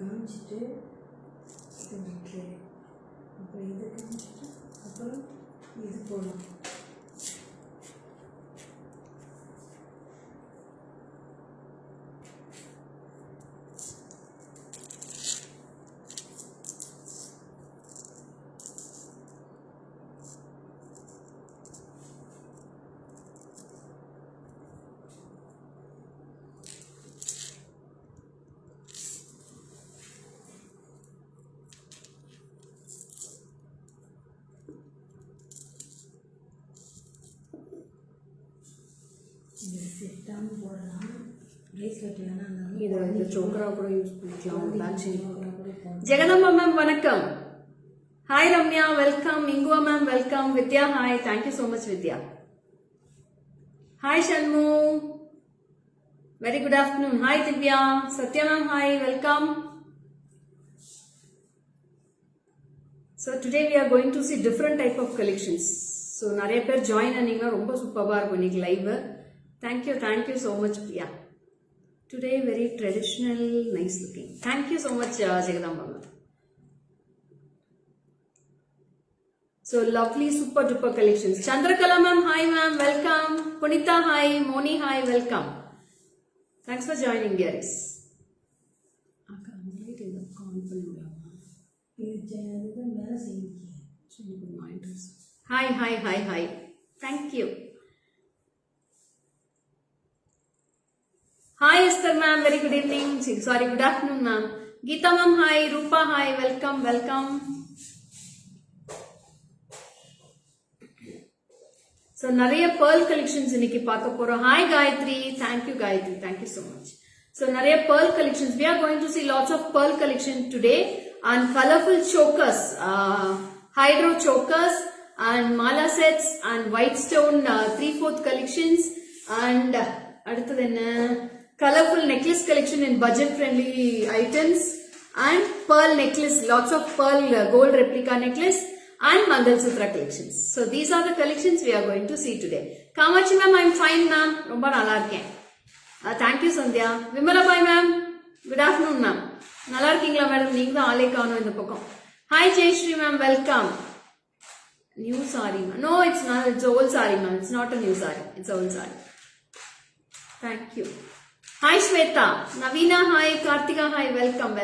காமிச்சிட்டு இது விட்டுரு. அப்புறம் இதை காமிச்சிட்டு அப்புறம் இது போகலாம். செட்டாகவும் போடலாம், பிரேஸ்லெட் வேணாம். இது சோக்கரா கூட யூஸ் பண்ணிக்கலாம். ஜெகதம்பா மேம் வணக்கம். Hi Ramya welcome. இங்குவா ma'am welcome. Vidya hi. Thank you so much Vidya. Hi Shanmu very good afternoon. Hi Divya. Sathya ma'am hi welcome. So today we are going to see different type of collections. So நிறைய பேர் join பண்ணீங்கன்னா ரொம்ப சூப்பரா இருக்கும் இன்னைக்கு live. Thank you so much Priya. Today very traditional, nice looking. Thank you so much Jagadamba. So lovely super duper collections. Chandrakala ma'am hi ma'am welcome. Punita hi. Moni hi welcome. Thanks for joining guys. Hi. Thank you. Hi Esther ma'am, very good evening. Sorry, good afternoon ma'am. Geeta ma'am hi. Rupa hi. Welcome. So நிறைய pearl collections இன்னைக்கு பார்க்க போறோம். Hi Gayatri. Thank you so much. So நிறைய pearl collections. We are going to see lots of pearl collection today and colorful chokers, hydro chokers and mala sets and white stone 3/4 collections and அடுத்தது என்ன colorful necklace collection in budget friendly items and pearl necklace, lots of pearl gold replica necklace and Mangalsutra collections. So these are the collections we are going to see today. Kamachi ma'am, I'm fine ma'am. ரொம்ப நல்லா இருக்கேன். Thank you Sandhya. Vimala bhai ma'am, good afternoon ma'am. நல்லா இருக்கீங்களா madam? நீங்க தான் ஆளே காணோம் இந்த பக்கம். Hi Jayashree ma'am, welcome. New saree ma'am. No, it's not. It's old saree ma'am. It's not a new saree. It's old saree. Thank you. Hi Shweta. Navina hi. Kartika hi. Welcome.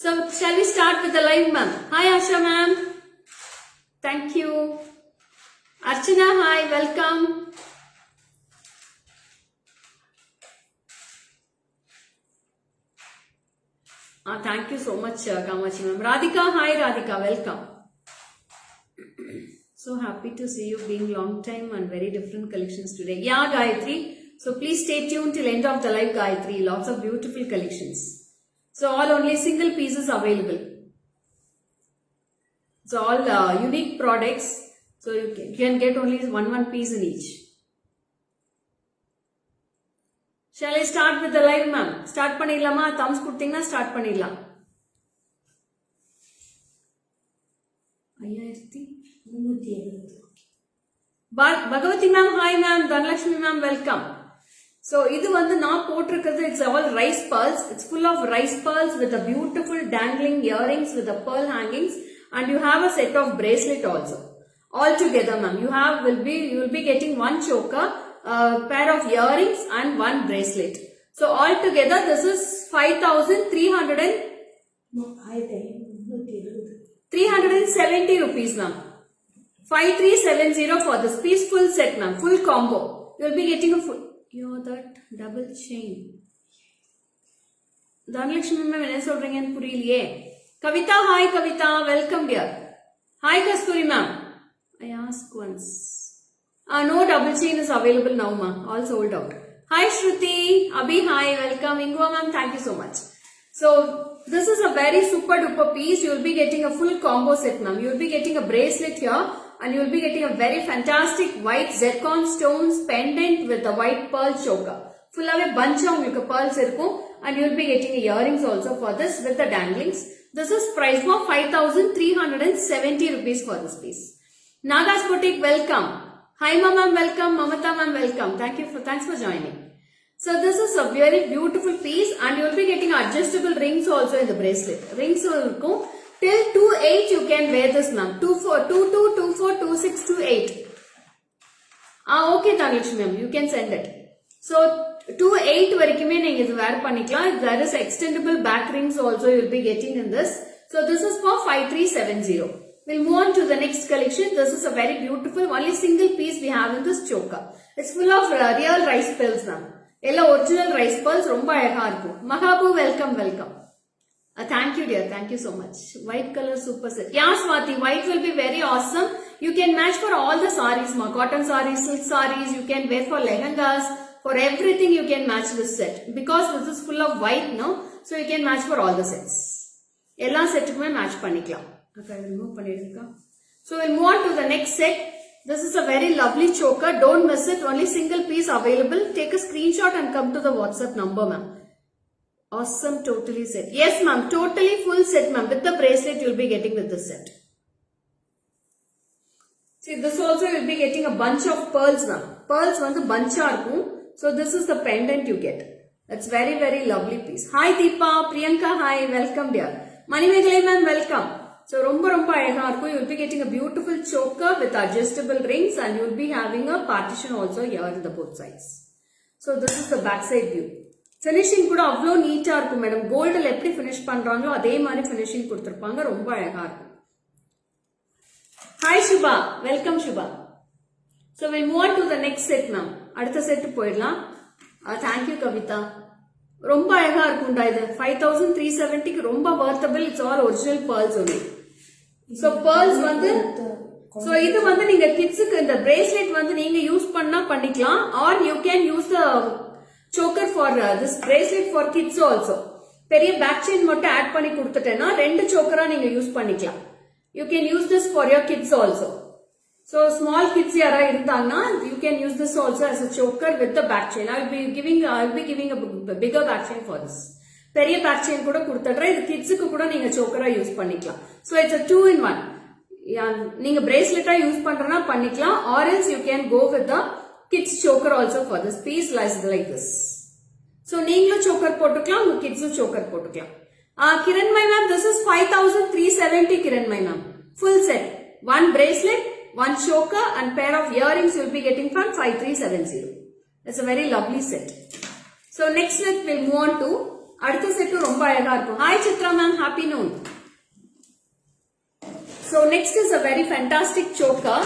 So shall we start with the live ma'am? Hi Asha ma'am. Thank you. Archana hi. Welcome. Thank you so much Kamachi ma'am. Radhika hi. Radhika welcome. So happy to see you, being long time and very different collections today. Yeah Gayatri. So please stay tuned till end of the live Gayatri. Lots of beautiful collections. So all only single pieces available. So all unique products. So you can get only one piece in each. Shall I start with the live ma'am? Start பண்ணிடலாமா? thumbs கொடுத்தீங்கன்னா start பண்ணிடலாம். 5370. Bhagavati ma'am hi ma'am. Dhanlakshmi ma'am welcome. So இது வந்து நான் போட்டிருக்கிறது, it's all rice pearls. It's full of rice pearls with a beautiful dangling earrings with the pearl hangings, and you have a set of bracelet also. All together ma'am, you will be getting one choker, a pair of earrings and one bracelet. So all together this is 370 rupees ma'am. 5370 for this piece, full set ma'am, full combo. You will be getting a full. You're that double chain. Dhanlakshmi ma'am என்ன சொல்றீங்கன்னு புரியலையே. Kavita hi Kavita, welcome dear. Hi Kasturi ma'am. I asked once. No double chain is available now ma'am, all sold out. Hi Shruti, Abhi hi, welcome. Ingwa ma'am, thank you so much. So this is a very super duper piece. You will be getting a full combo set ma'am. You will be getting a bracelet here. And you will be getting a very fantastic white zircon stones pendant with a white pearl choker. Full of a bunch of pearls irukkum, and you will be getting earrings also for this with the danglings. This is priced for 5370 rupees for this piece. Nagas Boutique welcome. Hi ma'am welcome. Mamata ma'am welcome. Thanks for joining. So this is a very beautiful piece and you will be getting adjustable rings also in the bracelet. Rings will go till 2/8 you can wear this ma'am. 2/4, 2/2, 2/4, 2/6, 2/8. Okay Dhanalakshmi ma'am, you can send it. So 2/8 வரைக்குமே நீங்க இது wear பண்ணிக்கலாம். There is extendable back rings also you will be getting in this. So this is for 5370. We'll move on to the next collection. This is a very beautiful, only single piece we have in this choker. It's full of real rice pearls ma'am. Ella original rice pearls, romba அழகா இருக்கும். Mahabu, welcome, welcome. Thank you dear, thank you so much. White color super set. Yeah Swati, white will be very awesome. You can match for all the sarees ma. Cotton sarees, silk sarees, you can wear for lehengas. For everything you can match this set. Because this is full of white no. So you can match for all the sets. Ella settukume match பண்ணிக்கலாம். Okay, remove பண்ணிடுங்க. So we'll move on to the next set. This is a very lovely choker. Don't miss it. Only single piece available. Take a screenshot and come to the WhatsApp number ma'am. Awesome, totally set. Yes ma'am, totally full set ma'am. With the bracelet you'll be getting with this set. See, this also you'll be getting a bunch of pearls ma'am. Pearls வந்து bunch-ஆ இருக்கும். So this is the pendant you get. That's very very lovely piece. Hi Deepa, Priyanka, hi, welcome dear. Manimegalai ma'am, welcome. So romba அழகா இருக்கும். You will be getting a beautiful choker with adjustable rings and you will be having a partition also here in the both sides. So this is the back side view. Finishing கூட அவ்ளோ நீட்டா இருக்கும் madam. கோல்ட்ல எப்படி finish பண்றாங்களோ அதே மாதிரி finishing கொடுத்திருப்பாங்க. ரொம்ப அழகா இருக்கும். Hi Shubha, welcome Shubha. So we'll move on to the next set ma'am. அடுத்த செட் போயிடலாம். Thank you Kavita. ரொம்ப அழகா இருக்கும்டா இது. 5370 க்கு ரொம்ப worthable. It's all original pearls only. So pearls வந்து so இது வந்து நீங்க கிட்ஸ்க்கு இந்த bracelet வந்து நீங்க யூஸ் பண்ணா பண்ணிக்கலாம் or you can use the choker for this bracelet for kids also. பெரிய back chain மட்டும் ஆட் பண்ணி கொடுத்துட்டேன்னா ரெண்டு choker-ஆ நீங்க யூஸ் பண்ணிக்கலாம். You can use this for your kids also. So small kids yara irundanga, you can use this also as a choker with the back chain. I will be giving a bigger back chain for this. Periya back chain kuda kudutadra idu kids ku kuda neenga choker ah use pannikalam. So it's a 2-in-1. Neenga bracelet ah use pandrona pannikalam or else you can go with the kids choker also for this piece like this. So neengalo choker potukalam, unga kids choker potukalam. Kiranmai ma'am, this is 5370 Kiranmai ma'am. Full set. One bracelet, one choker and pair of earrings you will be getting from 5370. It's a very lovely set. So next set we'll move on to adutha set romba alaga irukum. Hi Chitra ma'am, happy noon. So next is a very fantastic choker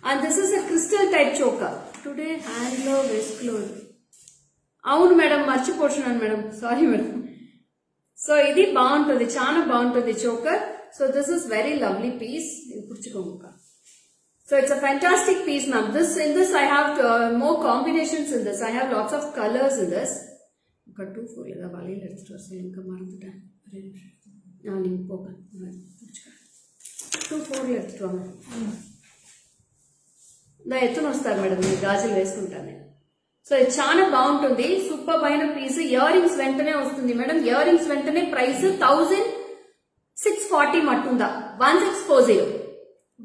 and this is a crystal type choker. Today hand glove, wrist glove. Avunu madam marchi portion madam. Sorry madam. So idi bauntundi, chana bauntundi choker. So this is very lovely piece. So it's a fantastic piece ma'am. In this I have more combinations in this. I have lots of colors in this. 2-4 ida valiyila eduthu varu maranduten. 2-4 la eduthu vaanga. Da ettunu vastar madam ee gajulu veskuntane. So it's chana bauntundi, super fine piece. Earrings ventane vastundi madam. Earrings ventane price 1640 mattunda. 1640.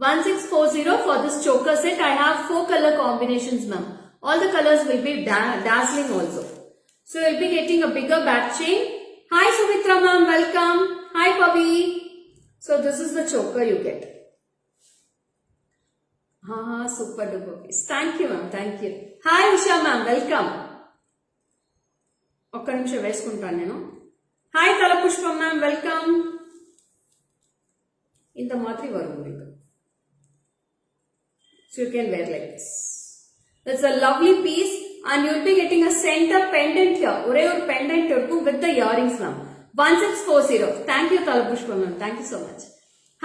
1640 for this choker set. I have 4 color combinations ma'am. All the colors will be dazzling also. So you'll be getting a bigger back chain. Hi Sumitra ma'am, welcome. Hi Pavi. So this is the choker you get. Super duper piece. Thank you ma'am, thank you. Hi Usha ma'am, welcome. Okka nimisham veskuntanu nenu. Hi Talapushpa ma'am, welcome. In the matri varum. So you can wear like this. That's a lovely piece and you will be getting a center pendant here. Ore or pendant with the earrings ma'am. 1640. Thank you Talapushpa ma'am. Thank you so much.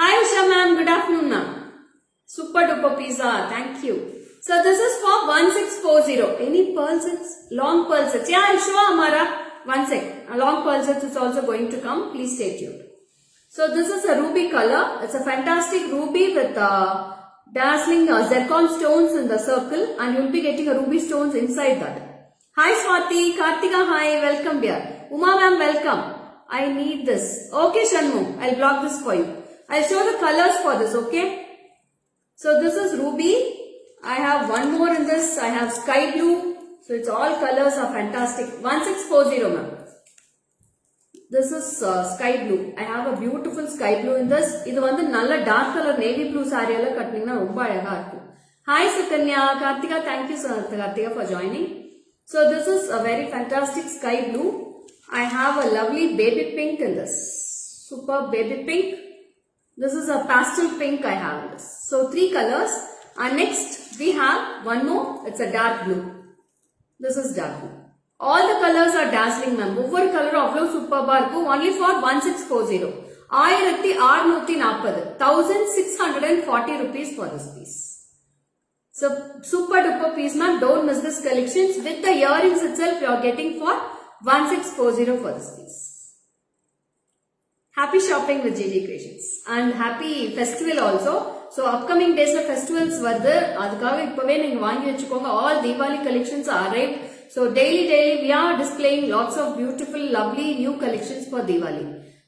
Hi Usha ma'am. Good afternoon ma'am. Super duper pizza. Thank you. So this is for 1640. Any pearl sets? Long pearl sets. Yeah, I'll show Amara. One sec. A long pearl sets is also going to come. Please stay tuned. So this is a ruby color. It's a fantastic ruby with dazzling zircon stones in the circle and you'll be getting a ruby stones inside that. Hi Swati, Kartika, hi, welcome dear. Uma ma'am, welcome. I need this. Okay Shanmu, I'll block this for you. I'll show the colors for this, okay? So this is ruby. I have one more in this. I have sky blue. So So it's all colors are fantastic. 1640 ma'am. This is sky blue. I have a beautiful sky blue in this. இது வந்து நல்ல dark color navy blue saree எல்லாம் கட்டினீங்கன்னா ரொம்ப அழகா இருக்கும். Hi Sukanya, Kartika, thank you Kartika for joining. So this is a very fantastic sky blue. I have a lovely baby pink in this. Superb baby pink. This is a pastel pink I have in this. So 3 colors. And next we have one more. It's a dark blue. This is dark blue. All the colors are dazzling ma'am. Over color avlo superb இருக்கும். Only for 1640. 1640. 1640 rupees for this piece. So super duper piece ma'am. Don't miss this collections. With the earrings itself you are getting for 1640 for this piece. Happy shopping with GG Creations. And happy festival also. So upcoming days la festivals வருது. அதுக்காக இப்பவே நீங்க வாங்கி வச்சுக்கோங்க. All Diwali collections are arrived. So daily we are displaying lots of beautiful lovely new collections for Diwali.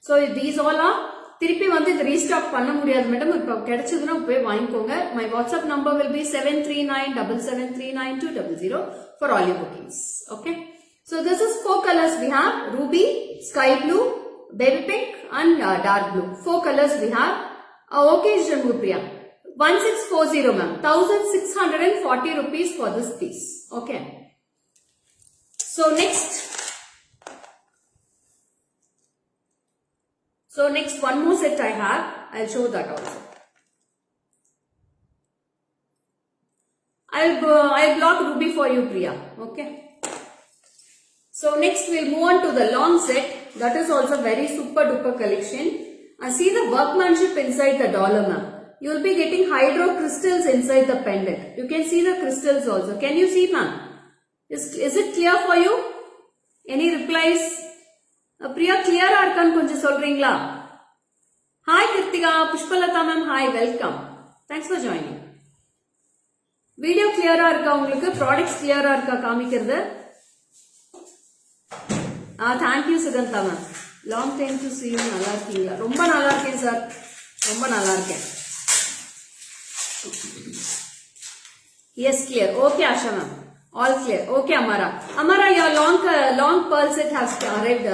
So these all are திருப்பி வந்து இது restock பண்ண முடியாது மேடம். இப்போ கிடைச்சதுன்னா போய் வாங்கிக்கோங்க. My WhatsApp number will be 7397739200 for all your bookings. Okay. So this is 4 colors we have: ruby, sky blue, baby pink and dark blue. 4 colors we have. Okay Janmupriya. 1640 ma'am. 1640 rupees for this piece. Okay. So next one more set I have. I'll show that also. I'll block ruby for you Priya. Okay. So next we'll move on to the long set. That is also very super duper collection. And see the workmanship inside the dollar ma'am. You will be getting hydro crystals inside the pendant. You can see the crystals also. Can you see ma'am? Is it clear for you? Any replies? Priya clear irukanu konjam solringla? Hi Kritika, Pushpalata ma'am, hi, welcome. Thanks for joining. Video clear ah irukka ungalku? Products clear ah irukka kaamikkiradhu? Thank you Sugantha ma'am. Long time to see you. நல்லா இருக்கீங்களா? ரொம்ப நல்லா இருக்கேன் sir. ரொம்ப நல்லா இருக்கேன். Yes, clear. Okay Asha ma'am. All clear. Okay Amara. Amara, your long pearl set has arrived.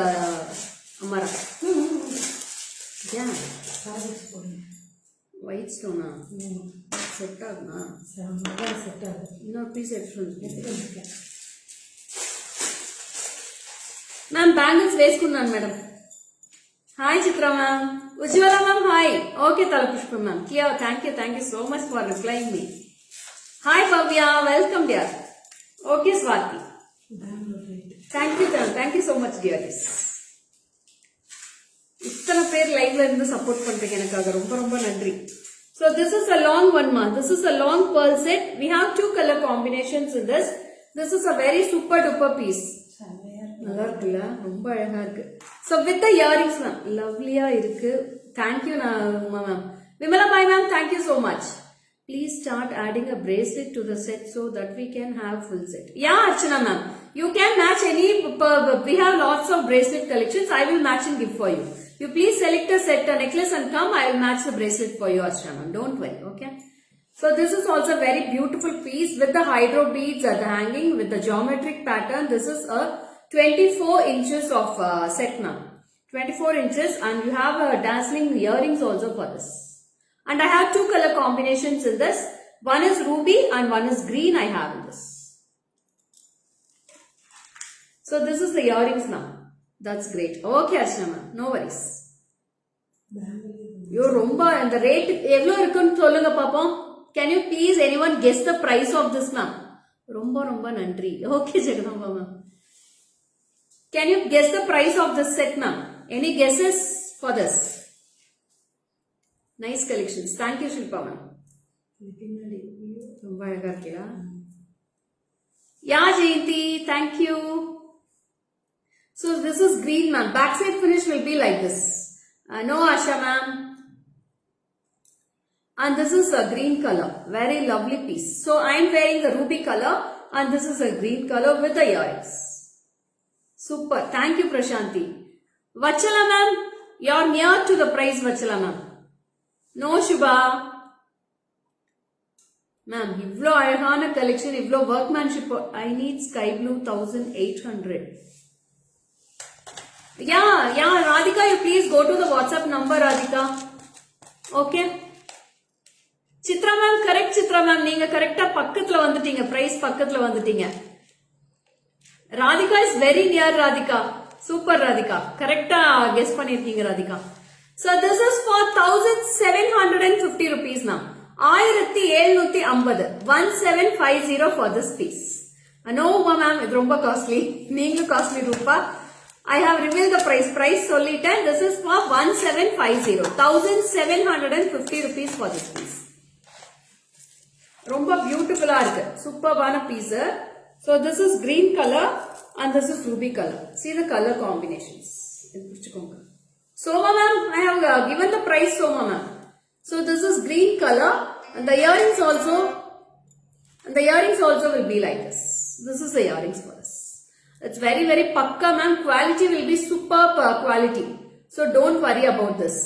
Amara. Yeah. White stone. Set agna. set ஆகுது. இன்னொரு piece எடுத்துட்டு ma'am bangles வேஸ்குన్నాன் madam. Hi Chitra ma'am. Ujjwala ma'am, hi. Okay Talapushpa ma'am. Kia, thank you so much for replying me. Hi Bhavya, welcome dear. Okay Swati. Thank you so much dear. இத்தனை பேர் லைவ்ல இருந்து support பண்றீங்க எனக்காக ரொம்ப ரொம்ப நன்றி. So this is a long one ma'am. This is a long pearl set. We have 2 color combinations in this. This is a very super duper piece. நல்லா இருக்குல்ல? ரொம்ப அழகா இருக்கு. So with the earrings ma'am, lovely-ஆ இருக்கு. Thank you ma'am. Vimala bhai ma'am, thank you so much. Please start adding a bracelet to the set so that we can have full set. Yeah Archana ma'am, you can match any. We have lots of bracelet collections. I will match and give for you. You please select a set, a necklace and come. I will match the bracelet for you Archana ma'am. Don't worry. Okay. So this is also a very beautiful piece with the hydro beads at the hanging with the geometric pattern. This is a 24 inches of set ma'am. 24 inches and you have dazzling earrings also for this. And I have 2 color combinations in this. One is ruby and one is green I have in this. So this is the earrings now. That's great. Okay Archana ma'am, no worries. You romba and the rate evlo irukku solunga paapom. Can you please anyone guess the price of this ma'am? Romba nandri. Okay Jagadamba ma'am. Can you guess the price of this set ma'am? Any guesses for this? Nice collections. Thank you Shilpa ma'am. Romba alaga irukila. Yeah Jayanti, thank you. So this is green ma'am. Backside finish will be like this. No Asha ma'am. And this is a green color. Very lovely piece. So I am wearing the ruby color and this is a green color with the earrings. Super. Thank you Prashanti. Vachala ma'am, you are near to the price Vachala ma'am. No Shubha. Ma'am, ivlo அழகான collection, ivlo workmanship. I need sky blue 1800. Yeah, Radhika, you please go to the WhatsApp number, Radhika. Okay. Chitra ma'am, correct Chitra ma'am. நீங்க கரெக்டா பக்கத்துல வந்துட்டீங்க. Price பக்கத்துல வந்துட்டீங்க. Radhika is very near Radhika. Super Radhika. கரெக்டா guess பண்ணிருக்கீங்க Radhika. So this is for 1750 rupees ma'am. 1750 1750 for this piece. No ma'am, இது ரொம்ப காஸ்ட்லி. நீங்களும் காஸ்ட்லி ரூபா. I have revealed the price சொல்லிட்டேன். This is for 1750. 1750 rupees for this piece. ரொம்ப பியூட்டிஃபுல்லா இருக்கு. சூப்பர்பான piece. So this is green color and this is ruby color. See the color combinations. இது புரிச்சுக்கோங்க. Soma ma'am, I have given the price Soma ma'am. So this is green color and the earrings also will be like this. This is the earrings for us. It's very very pakka ma'am. Quality will be superb quality. So don't worry about this.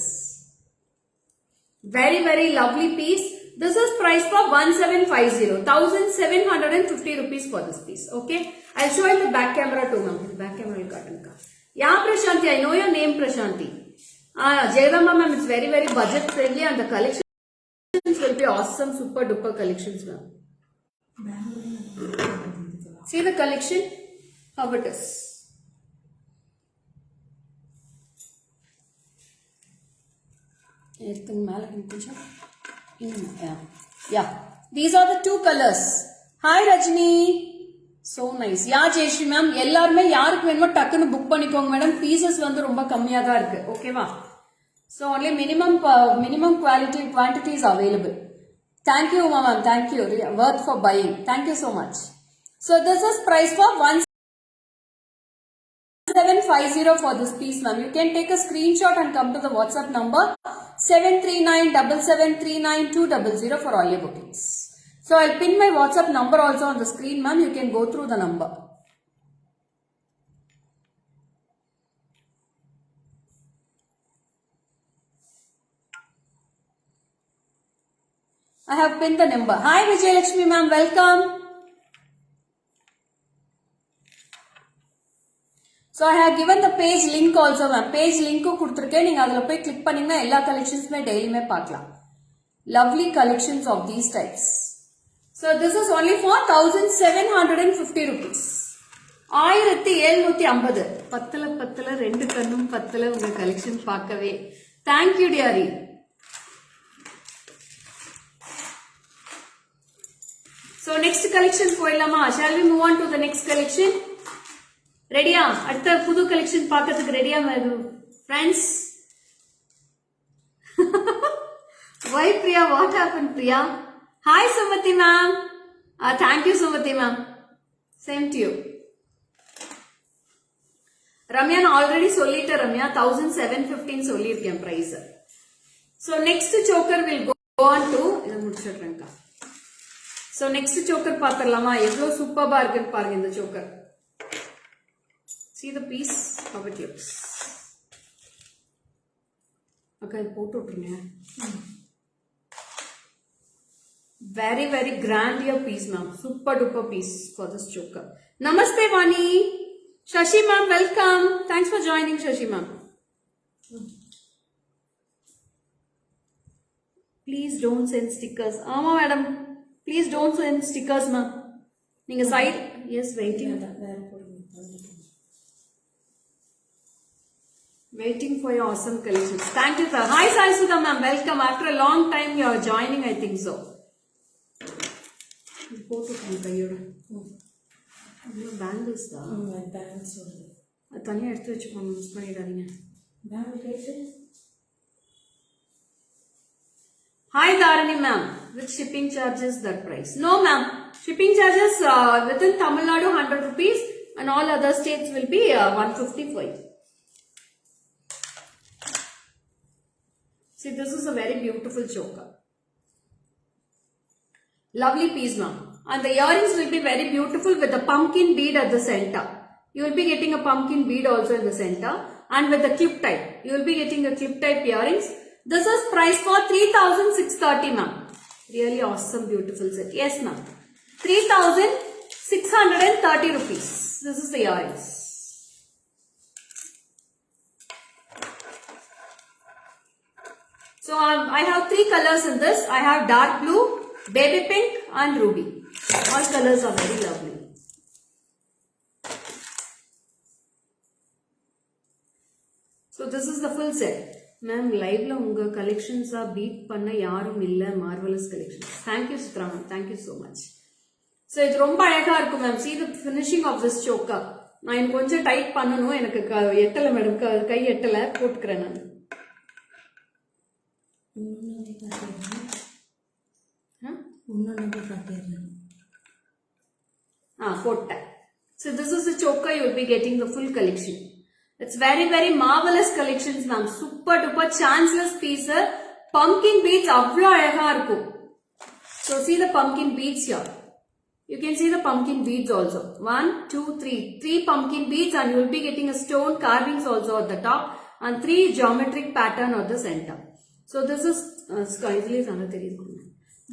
Very very lovely piece. This is priced for 1750. 1750 rupees for this piece. Okay. I'll show you the back camera too ma'am. Back camera will cut. Yeah Prashanti, I know your name Prashanti. Jayavama ma'am, it's very very budget friendly and the collections will be awesome, super duper collections ma'am. See the collection, how it is. Yeah, these are the two colors. Hi Rajni. So nice. Yeah Jayashree ma'am, எல்லாருமே யாருக்கு வேணுமோ டக்குன்னு book பண்ணிக்கோங்க madam. Pieces வந்து ரொம்ப கம்மியா தான் இருக்கு. ஓகேவா? So only minimum quantity is available. Thank you ma'am, thank you. Worth for buying. Thank you so much. So this is price for 1750 for this piece ma'am. You can take a screenshot and come to the WhatsApp number 73977399200 for all your bookings. So I'll pin my WhatsApp number also on the screen ma'am. You can go through the number. I have pinned the number. Hi Vijayalakshmi ma'am, welcome. So I have given the page link also ma'am. Page link கொடுத்திருக்கேன். நீங்க அதுல போய் click பண்ணீங்கன்னா எல்லா collectionsமே டெய்லியுமே பார்க்கலாம். Lovely collections of these types. So this is only for 1750 rupees. 1750. பத்தல ரெண்டு கண்ணும் பத்தல உங்க collection பார்க்கவே. Thank you dearie. So next collection போயிடலாமா? Shall we move on to the next collection? ரெடியா? அடுத்த புது collection பார்க்கிறதுக்கு ரெடியா friends? Why Priya? What happened Priya? Hi Sumati ma'am. Thank you Sumati ma'am. Same to you. Ramya நான் already சொல்லிட்டேன் Ramya 1715 சொல்லிருக்கேன் price. So next choker will go on to இத முடிச்சிடுறேன்க்கா. So next choker பாத்துறலாமா? எவ்வளவு சூப்பர்பா இருக்குன்னு பாருங்க இந்த choker. See the piece, how it looks. Okay, போட்டு விட்டுருங்க. Very very grand your piece ma'am. Super duper piece for this choker. Namaste Vani. Shashi ma'am, welcome. Thanks for joining Shashi ma'am. Please don't send stickers. Ama madam, please don't send stickers ma'am. நீங்க side yes waiting. Waiting for your awesome collections. Thank you sir. Hi Sai Sudha ma'am, welcome. After a long time you are joining, I think so. போட்டுக்கோங்க கையோட. Bangles தான். Bangles வருது. அது தனியாக எடுத்து வச்சுக்கோங்க, miss பண்ணிடாதீங்க. Bangle rate. Hi Dharani ma'am, with shipping charges that price? No ma'am, shipping charges within Tamil Nadu 100 rupees and all other states will be 150 for you. See, this is a very beautiful choker. Lovely piece ma'am. And the earrings will be very beautiful with a pumpkin bead at the center. You will be getting a pumpkin bead also in the center and with the clip type. You will be getting a clip type earrings. This is priced for 3630 ma'am. Really awesome, beautiful set. Yes, ma'am. 3,630 rupees. This is the earrings. So I have 3 colors in this. I have dark blue, baby pink and ruby. All colors are very lovely. So this is the full set. Ma'am, live la unga collections are beat panna yarum illa, marvelous collections. Thank you, Sutra ma'am. Thank you so much. So இது ரொம்ப அழகா இருக்கும் ma'am. See the finishing of this choker. நான் இன்னும் கொஞ்சம் tight பண்ணனும். எனக்கு எட்டல madam, கை எட்டல, போட்டுக்கிறேன் நான். போட்டேன். So this is the choker, you will be getting the full collection. It's very, very marvelous collections, ma'am. Super duper chanceless piece. Pumpkin beads avlo alaga irukum. So see the pumpkin beads here. You can see the pumpkin beads also. 1, 2, 3. 3 pumpkin beads and you will be getting a stone carvings also at the top and 3 geometric pattern at the center. So this is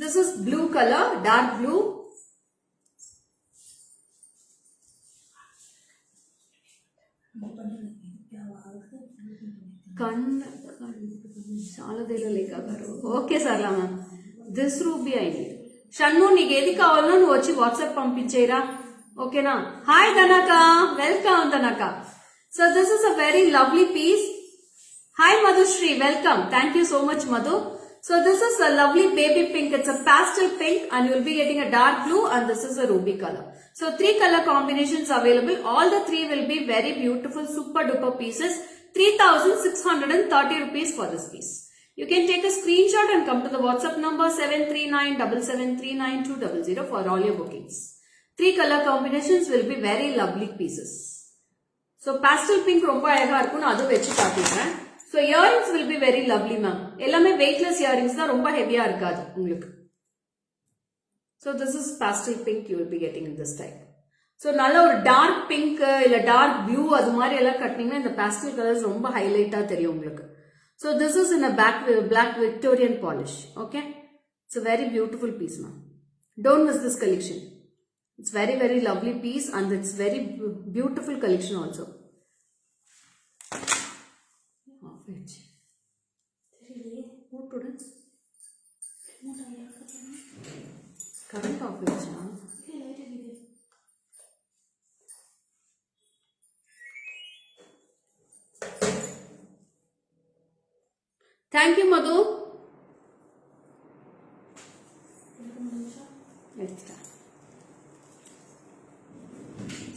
this is blue color, dark blue. Okay, Sarla ma'am. This ruby I need. Shanmu, నీకు ఏది కావాలో నువ్వు వచ్చి WhatsApp పంపించేరా. ఓకేనా? Hi Dhanaka, welcome Dhanaka. So this is a very lovely piece. Hi Madhushri, welcome. Thank you so much, Madhu. So this is a lovely baby pink. It's a pastel pink and you will be getting a dark blue and this is a ruby color. So 3 color combinations available. All the 3 will be very beautiful, super duper pieces. 3,630 rupees for this piece. You can take a screenshot and come to the WhatsApp number 73977392200 for all your bookings. 3 color combinations will be very lovely pieces. So pastel pink romba alaga irukku, adu vechi kaatren. So earrings will be very lovely, ma'am. Ellame weightless earrings da romba heavy ah irukadu ungalku. So this is pastel pink you will be getting in this type. So நல்ல ஒரு dark pink இல்ல dark blue அது மாதிரி எல்லாம் கட்டினீங்கன்னா இந்த pastel colours ரொம்ப ஹைலைட்டா தெரியும் உங்களுக்கு. So this is in a black Victorian polish. Okay, it's a very beautiful piece, ma'am. Don't miss this collection. It's very, very lovely piece and it's very beautiful collection also. Current off ஆயிடுச்சா? Thank you, Madhu.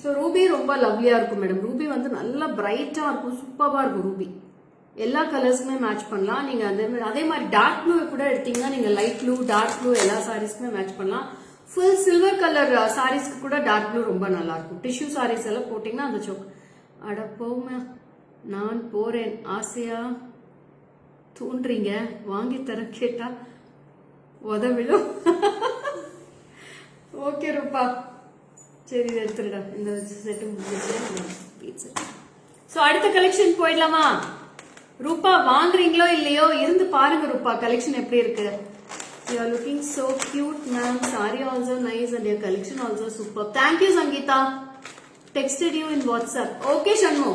So ruby romba lovely ah irukum madam. Ruby vandu nalla bright ah irukum, superba irukum ruby. எல்லா கலர்ஸ்க்குமே match பண்ணலாம். நீங்க அதே மாதிரி dark blue கூட எடுத்தீங்கன்னா நீங்க light blue, dark blue எல்லா சாரீஸ்க்குமே மேட்ச் பண்ணலாம். ஃபுல் சில்வர் கலர் சாரீஸ்க்கு கூட டார்க் ப்ளூ ரொம்ப நல்லா இருக்கும். டிஷ்யூ சாரீஸ் எல்லாம் போட்டீங்கன்னா அந்த சோக் அட போமா நான் போறேன் ஆசையா தூண்டுறீங்க, வாங்கி தர கேட்டா உதவிடும். ஓகே ரூபா, சரி எடுத்துடா இந்த செட்டு முடிச்சு. ஸோ அடுத்த கலெக்ஷன் போயிடலாமா? ரூபா வாங்குறீங்களோ இல்லையோ இருந்து பாருங்க ரூபா கலெக்ஷன் எப்படி இருக்கு. You are looking so cute, ma'am. Saree also nice and your collection also super. Thank you, Sangeeta. Texted you in WhatsApp. Okay, Shanmu.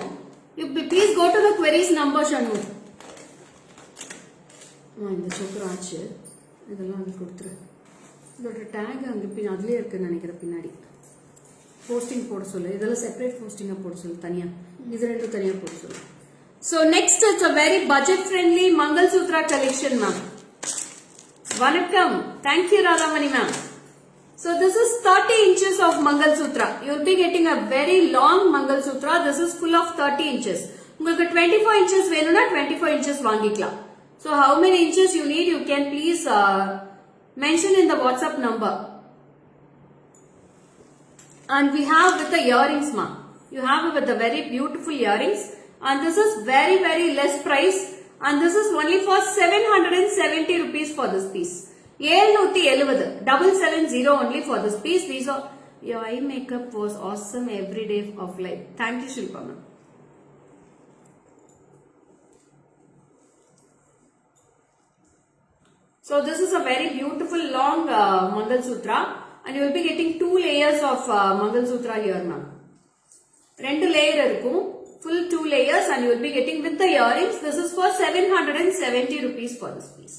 You please go to the queries number, Shanmu. இந்த choker ஆச்சு, இதெல்லாம் அங்கே கொடுத்துரு. இதோட take அங்கே அதுலேயே இருக்குன்னு நினைக்கிறேன். பின்னாடி போஸ்டிங் போட சொல்லு. இதெல்லாம் செப்பரேட் போஸ்டிங்காக போட சொல்லு, தனியாக. இது ரெண்டும் தனியாக போட சொல்லு. So next it's a very budget friendly Mangalsutra collection, ma'am. Vanakkam. Thank you, Radhamani ma'am. So this is 30 inches of Mangalsutra. You will be getting a very long Mangalsutra. This is full of 30 inches. உங்களுக்கு 24 inches வேணும்னா 24 inches வாங்கிக்கலாம். So how many inches you need, you can please mention in the WhatsApp number. And we have with the earrings, ma'am. You have with the very beautiful earrings. And this is very, very less price. And this is only for 770 rupees for this piece. 770, 770 only for this piece. These are, your eye makeup was awesome every day of life. Thank you, Shilpa ma'am. So this is a very beautiful long Mangal Sutra, and you will be getting 2 layers of Mangal Sutra here now. 2 layer இருக்கும், full 2 layers, and you will be getting with the earrings. This is for 770 rupees for this piece.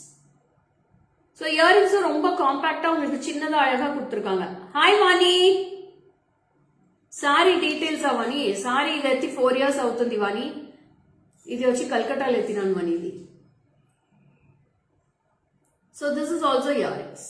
So earrings ரொம்ப காம்பாக்டா உங்களுக்கு சின்னதா அழகா கொடுத்திருக்காங்க. Hi Vani. Sari details Vani. Sari ideti 4 years అవుతుంది Vani. ఇది వచ్చి కల్కటాలో ఎత్తినాను Vani ఇది. So this is also earrings.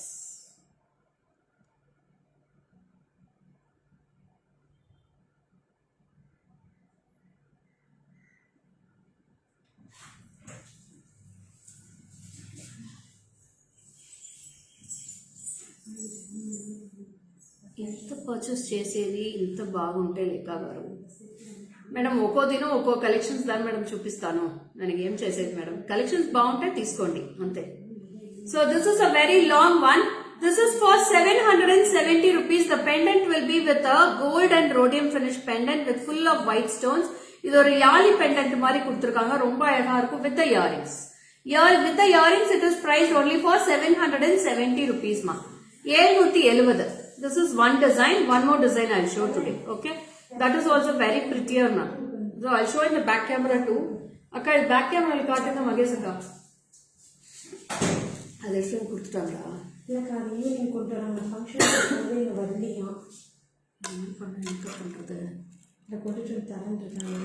ఎంత పర్చేస్ చేసేది ఇంత బాగుంటే లేక గారు మేడం ఒక్కో దినం ఒక్కో కలెక్షన్స్ దాని మేడం చూపిస్తాను ನನಗೆ ఏం చేసేది మేడం కలెక్షన్స్ బాగుంటే తీసుకోండి అంతే so this is a very long one this is for 770 rupees the pendant will be with a gold and rhodium finish pendant with full of white stones இது ஒரு யாலி pendant மாதிரி கொடுத்திருக்காங்க ரொம்ப அழகா இருக்கும் with the earrings with the earrings it is priced only for 770 rupees ma 770 this is one design one more design I'll show today okay that is also very prettier na so I'll show in the back camera too akka back camera li kaatanga magesaka adu explain kuduttaanga இல்ல car evening கொண்டு வராங்க function போது இங்க வரலையா என்ன பண்றது இல்ல கொண்டுட்டு தரேன் இருக்காங்க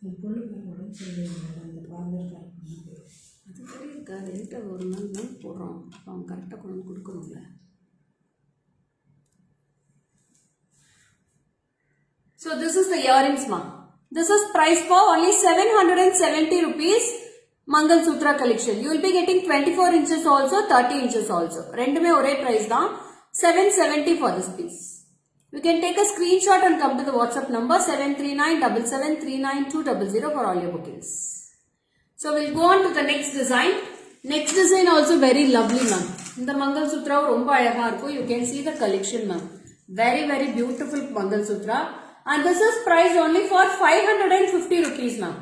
இந்த பொண்ணு உடம்பு சரியில்லை அந்த பார்லர் அது தெரியுதுக்கா ரேட்டை ஒரு நாள் போடுறோம் அவங்க கரெக்டாக கொண்டு கொடுக்கணும்ல So this is the earrings ma. This is priced for only 770 rupees Mangal Sutra collection. You will be getting 24 inches also 30 inches also. ரெண்டுமே ஒரே price தான் 770 for this piece. You can take a screenshot and come to the WhatsApp number 7397739200 for all your bookings. So we'll go on to the next design. Next design also very lovely ma'am. இந்த Mangal Sutra ரொம்ப அழகா இருக்கும். You can see the collection ma'am. Very very beautiful Mangal Sutra. And this is priced only for 550 rupees ma'am.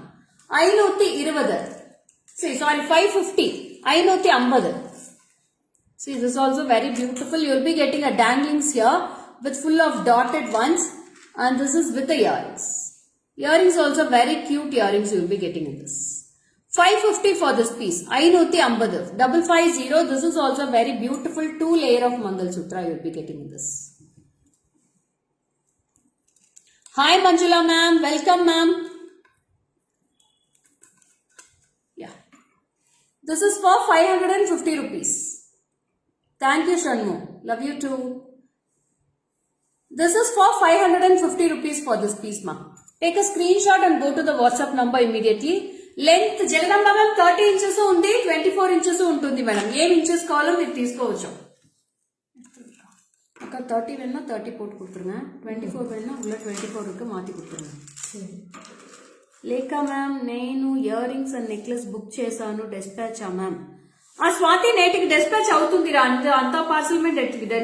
520. Sorry 550. 550. See this is also very beautiful. You will be getting a danglings here with full of dotted ones and this is with the earrings. Earrings also very cute earrings you will be getting in this. 550 for this piece. 550. 550. This is also very beautiful 2 layer of Mangal Sutra you will be getting in this. Hi Manjula ma'am, welcome ma'am. Yeah. This is for 550 rupees. Thank you Shanmu. Love you too. This is for 550 rupees for this piece ma'am. Take a screenshot and go to the WhatsApp number immediately. Length Jagadamba ma'am 30 inches undi 24 inches untundi madam. Em inches కావాలో మీరు తీసుకోవచ్చు. అక్క 30 వేనా 30 పోటు కుడుతురుగా 24 వేనా ఉల్ల 24 కి మాతి కుడుతురుగా లేక ma'am నేను ear rings and necklace book చేశాను dispatch ma'am ఆ స్వాతి నేటికి డిస్పాచ్ అవుతుంది రా అంతా పార్సల్మెంట్ ఎట్టిది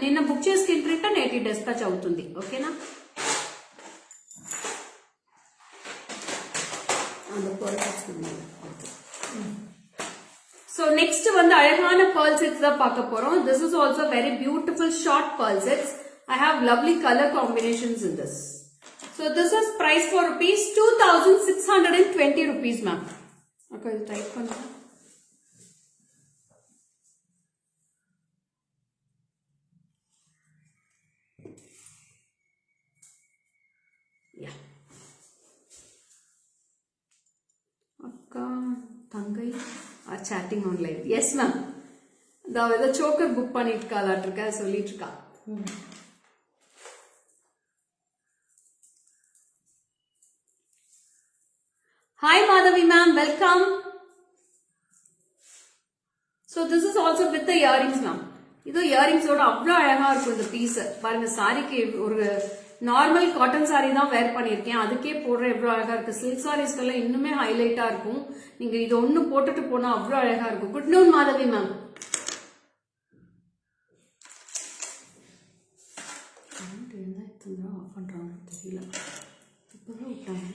నిన్న బుక్ చేసుకుంటే నేటికి డిస్పాచ్ అవుతుంది ఓకేనా அந்த పర్ల్స్ So next வந்து அழகான pearl sets தான் பார்க்க போறோம். This is also very beautiful short pearl sets. I have lovely color combinations in this. So this is price for rupees 2620 rupees ma'am. Okay, type பண்ணுங்க. Yeah. Akka Tangai are chatting online. Yes ma'am. The choker book பண்ணிருக்காளாட்ருக்க சொல்லிட்டுருக்கா. Hi Madhavi ma'am, welcome. So this is also with the earrings ma'am. இது earrings ஓட அவ்வளவு அழகா இருக்கும் இந்த piece. பாருங்க சாரிக்கு ஒரு நார்மல் காட்டன் சாரி தான் வேர் பண்ணிருக்கேன் அதுக்கே போடுற எவ்வளவு அழகா இருக்கு சில்க் சாரீஸ்க்கெல்லாம் இன்னுமே ஹைலைட்டா இருக்கும் நீங்க இது ஒண்ணு போட்டுட்டு போனா அவ்வளவு அழகா இருக்கும் good noon Madhavi ma'am off பண்றாங்க தெரியல இப்பதான் விட்டாங்க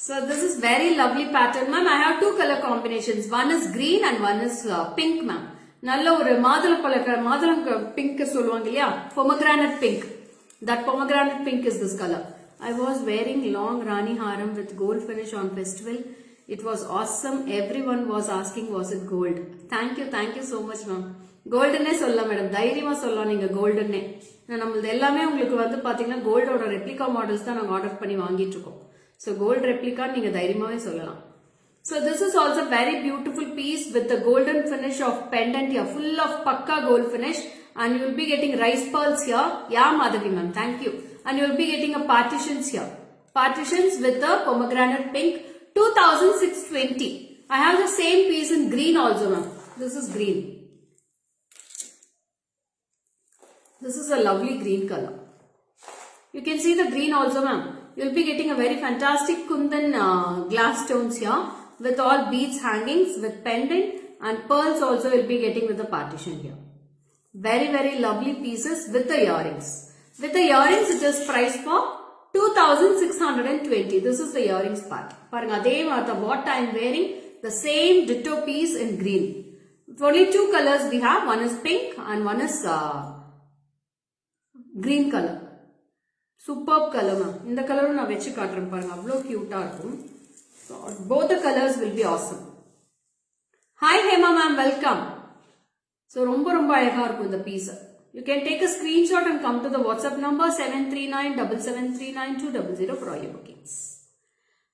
So this is very lovely pattern, ma'am. I have two color combinations. One is green and one is pink, ma'am. நல்ல ஒரு மாதுளம் pink சொல்லுவாங்க இல்லையா, pomegranate pink. That pomegranate pink is this color. I was wearing long Rani Haram with gold finish on festival. It was awesome. Everyone was asking, was it gold? Thank you so much, ma'am. கோல்டனே சொல்லலாம் madam, தைரியமா சொல்லலாம் நீங்க கோல்டனே. நம்மளது எல்லாமே உங்களுக்கு வந்து பாத்தீங்கன்னா கோல்டோட replica models தான் நாங்க ஆர்டர் பண்ணி வாங்கிட்டு இருக்கோம். So gold replica நீங்க தைரியமாவே சொல்லலாம். So this is also very beautiful piece with the golden finish of pendant here, full of pakka gold finish, and you will be getting rice pearls here. Yeah, Madhavi ma'am, thank you. And you will be getting a partitions here. Partitions with the pomegranate pink, 2620. I have the same piece in green also, ma'am. This is green. This is a lovely green color. You can see the green also, ma'am. You'll be getting a very fantastic kundan glass stones here with all beads hangings with pendant, and pearls also you'll be getting with the partition here. Very lovely pieces with the earrings. With the earrings it is priced for 2620. This is the earrings part. Paranga adhe maatha what I am wearing, the same ditto piece in green. Only two colors we have. One is pink and one is green color. Superb color, ma'am. இந்த கலரும் நான் வெச்சு காட்டுறேன் பாருங்க, அவ்வளோ கியூட்டா இருக்கும். So both the colors will be awesome. Hi Hema ma'am, welcome. So ரொம்ப அழகா இருக்கும் இந்த piece. You can take a screenshot and come to the WhatsApp number 73977392200 for all your bookings.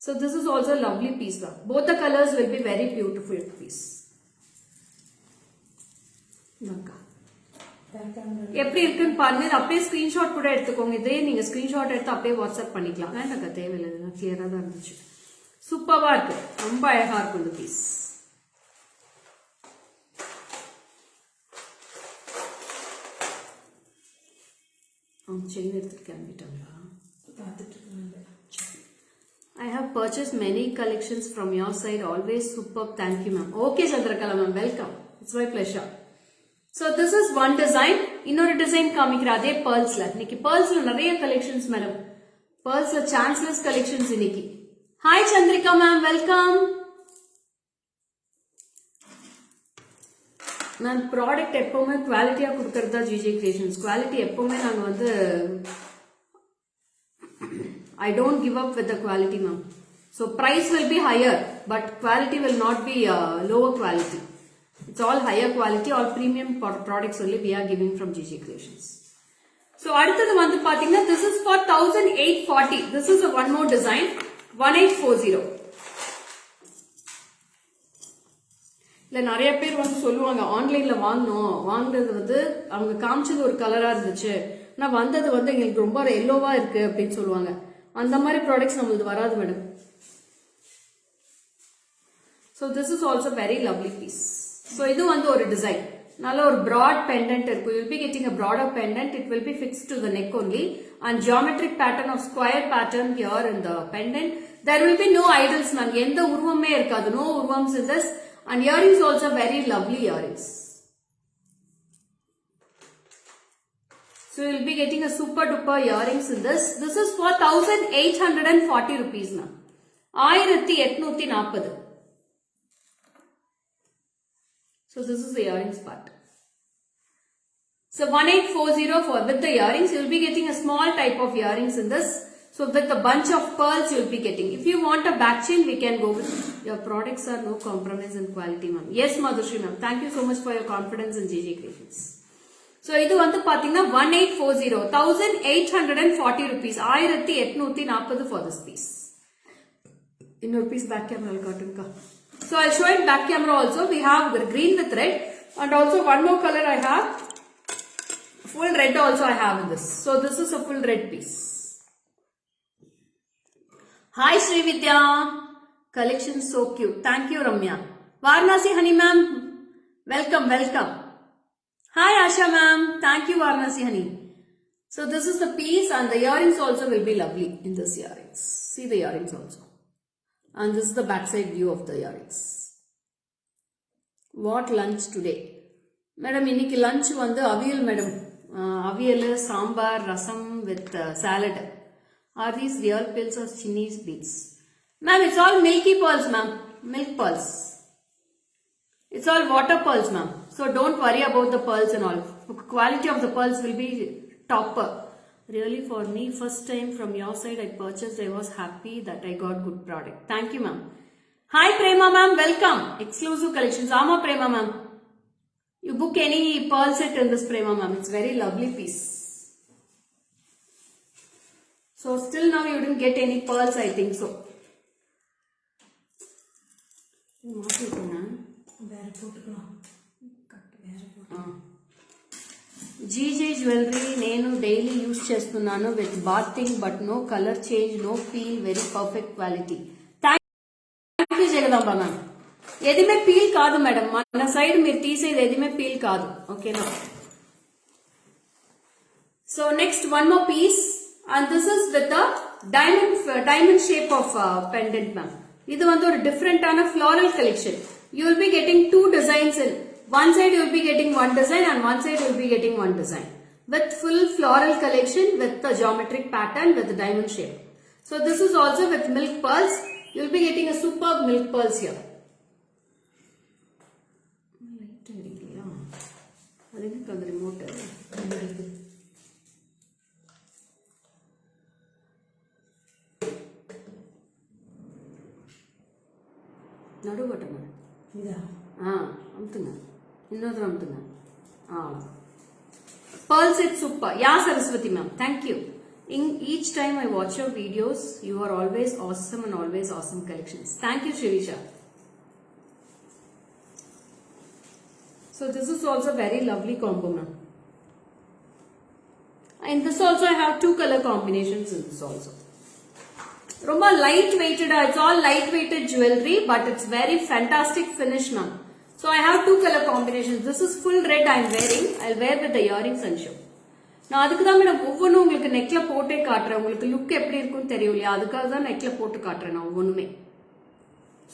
So this is also a lovely piece, ma'am. Both the colors will be very beautiful piece. Naka. எப்படி இருக்குன்னு பாருங்க. அப்படியே screenshot கூட எடுத்துக்கோங்க. இதே நீங்க screenshot எடுத்து அப்படியே வாட்ஸ்அப் பண்ணிக்கலாம். வேண்டாங்க, தேவையில்லை, கிளியரா தான் இருந்துச்சு. சூப்பரா இருக்கு, ரொம்ப அழகா இருக்கும் இந்த பீஸ். செயின் எடுத்துட்டு கிளம்பிட்டாங்களா? பார்த்துட்டு இருக்காங்க. I have purchased many collections from your side. Always superb. Thank you, ma'am. Okay, Chandrakala ma'am, welcome. It's my pleasure. So this is one design. இன்னொரு டிசைன் காமிக்கிற அதே pearlsல. இன்னைக்கு pearlsல நிறைய collections மேடம். pearlsல chanceless collections இன்னைக்கு. Hi Chandrika ma'am, welcome. Ma'am, product எப்பவுமே குவாலிட்டியா கொடுக்கறதா GJ Creations. Quality எப்பவுமே நாங்க வந்து I don't give up with the quality, ma'am. So price will be higher, but quality will not be lower quality. It's all higher quality, all premium products only we are giving from GJ Creations. So அடுத்தது வந்து பாத்தீங்கன்னா this is for 1840. This is a one more design, 1840. இல்ல நிறைய பேர் வந்து சொல்லுவாங்க ஆன்லைன்ல வாங்குறது வந்து அவங்க காமிச்சது ஒரு கலரா இருந்துச்சு, ஆனா வந்தது வந்து எங்களுக்கு ரொம்ப எல்லோவா இருக்கு அப்படின்னு சொல்லுவாங்க. அந்த மாதிரி ப்ராடக்ட்ஸ் நம்மளுக்கு வராது madam. So this is also very lovely piece. So இது வந்து ஒரு டிசைன், நல்ல ஒரு broad pendant இருக்கும். You will be getting a broader pendant. It will be fixed to the neck only, and geometric pattern of square pattern here in the pendant. There will be no idols, man. எந்த உருவமே இருக்காது. No urvams in this, and earrings also very lovely earrings. So you will be getting a super duper earrings in this. This is for 1840 rupees, ma'am. 1840. So this is the earrings part. So 1840 for with the earrings. You will be getting a small type of earrings in this. So with a bunch of pearls you will be getting. If you want a back chain, we can go with. Your products are no compromise in quality, ma'am. Yes, Madhushri ma'am. Thank you so much for your confidence in GJ Creations. So இது வந்து பாத்தீங்கன்னா 1840, 1840 rupees, 1840 for this piece. இன்னொரு piece back camera காட்டுங்க. So I'll show it back camera also. We have the green with red, and also one more color I have. Full red also I have in this. So this is a full red piece. Hi Srividya. Collection so cute. Thank you Ramya. Varanasi honey ma'am. Welcome. Hi Asha ma'am. Thank you Varanasi honey. So this is the piece, and the earrings also will be lovely in this earrings. See the earrings also. And this is the backside view of the earrings. What lunch today? Madam, இன்னைக்கு lunch வந்து அவியல் madam. Aviyal, sambar, rasam with salad. Are these real pills or Chinese beads? Ma'am, it's all milky pearls, ma'am. Milk pearls. It's all water pearls, ma'am. So don't worry about the pearls and all. Quality of the pearls will be topper. Really, for me, first time from your side I purchased, I was happy that I got good product. Thank you, ma'am. Hi, Prema, ma'am. Welcome. Exclusive collections. Ama, Prema, ma'am. You book any pearl set in this, Prema, ma'am. It's very lovely piece. So still now you didn't get any pearls, I think so. வேறு போட்டுக்கலாம் கட்டு வேறு போட்டு GJ jewellery నేను daily use చేస్తున్నాను with bathing but no colour change no peel very perfect quality thank you Jagadamba ma'am ఎదిమే peel కాదు madam మన సైడ్ మీరు తీసేది ఎదిమే పీల్ కాదు ఓకేనా so next one more piece and this is with diamond shape of pendant ma'am இது வந்து ஒரு டிஃபரெண்டான floral collection. You will be getting two designs in one side. You will be getting one design and one side you will be getting one design with full floral collection with the geometric pattern with the diamond shape. So this is also with milk pearls. You will be getting a superb milk pearls here. Remote. నడు బట్టమ్మ ఇదా అమ్ముతున్నా ఇన్నోదరు అమ్ముతున్నా pearl set super yeah Saraswati ma'am thank you in each time I watch your videos you are always awesome and always awesome collections thank you Shirisha so this is also very lovely combo ma'am and this also I have two color combinations in this also Romba light weighted, it's all light weighted jewelry, but it's very fantastic finish, ma'am. So I have two color combinations. This is full red I'm wearing. I'll wear with the earrings and show. நான் அதுக்கு தான் madam ஒவ்வொன்றும் உங்களுக்கு நெக்ல போட்டே காட்டுறேன் உங்களுக்கு look எப்படி இருக்குன்னு தெரியும் இல்லையா அதுக்காக தான் நெக்ல போட்டு காட்டுறேன் நான் ஒவ்வொன்றுமே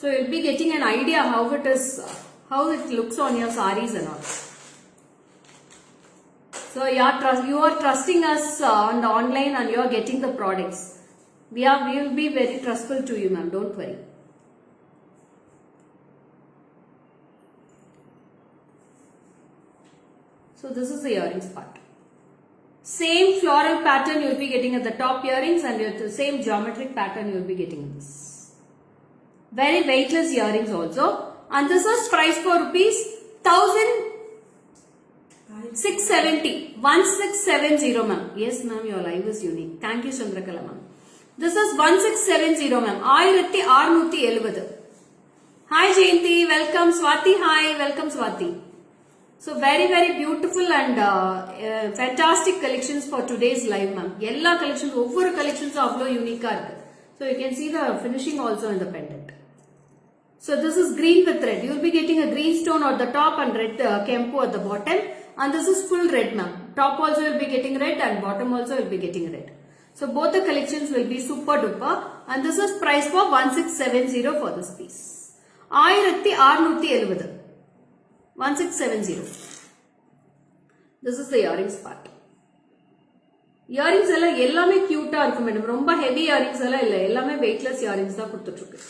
so you'll be getting an idea how it looks on your sarees and all. So you are trusting us on the online and you are getting the products. We will be very trustful to you, ma'am. Don't worry. So this is the earrings part. Same floral pattern you will be getting at the top earrings and the same geometric pattern you will be getting in this. Very weightless earrings also. And this is price for rupees 1670. 1670, ma'am. Yes, ma'am. Your live is unique. Thank you, Chandrakala, ma'am. This is 1670 ma'am. 1670. Hi Jayanti, welcome Swati. Hi, welcome Swati. So very beautiful and fantastic collections for today's live ma'am. Ella collections, over collections avlo unique ah irukku. So you can see the finishing also in the pendant. So this is green with red. You will be getting a green stone at the top and red kempu at the bottom. And this is full red ma'am. Top also will be getting red and bottom also will be getting red. So both the collections will be super duper and this is price for 1670 for this piece. 1670. 1670. This is the earrings part. Earrings ella ellame cute ah irukku madam. Romba heavy earrings ella illa. Ellame weightless earrings da kuduthirukku.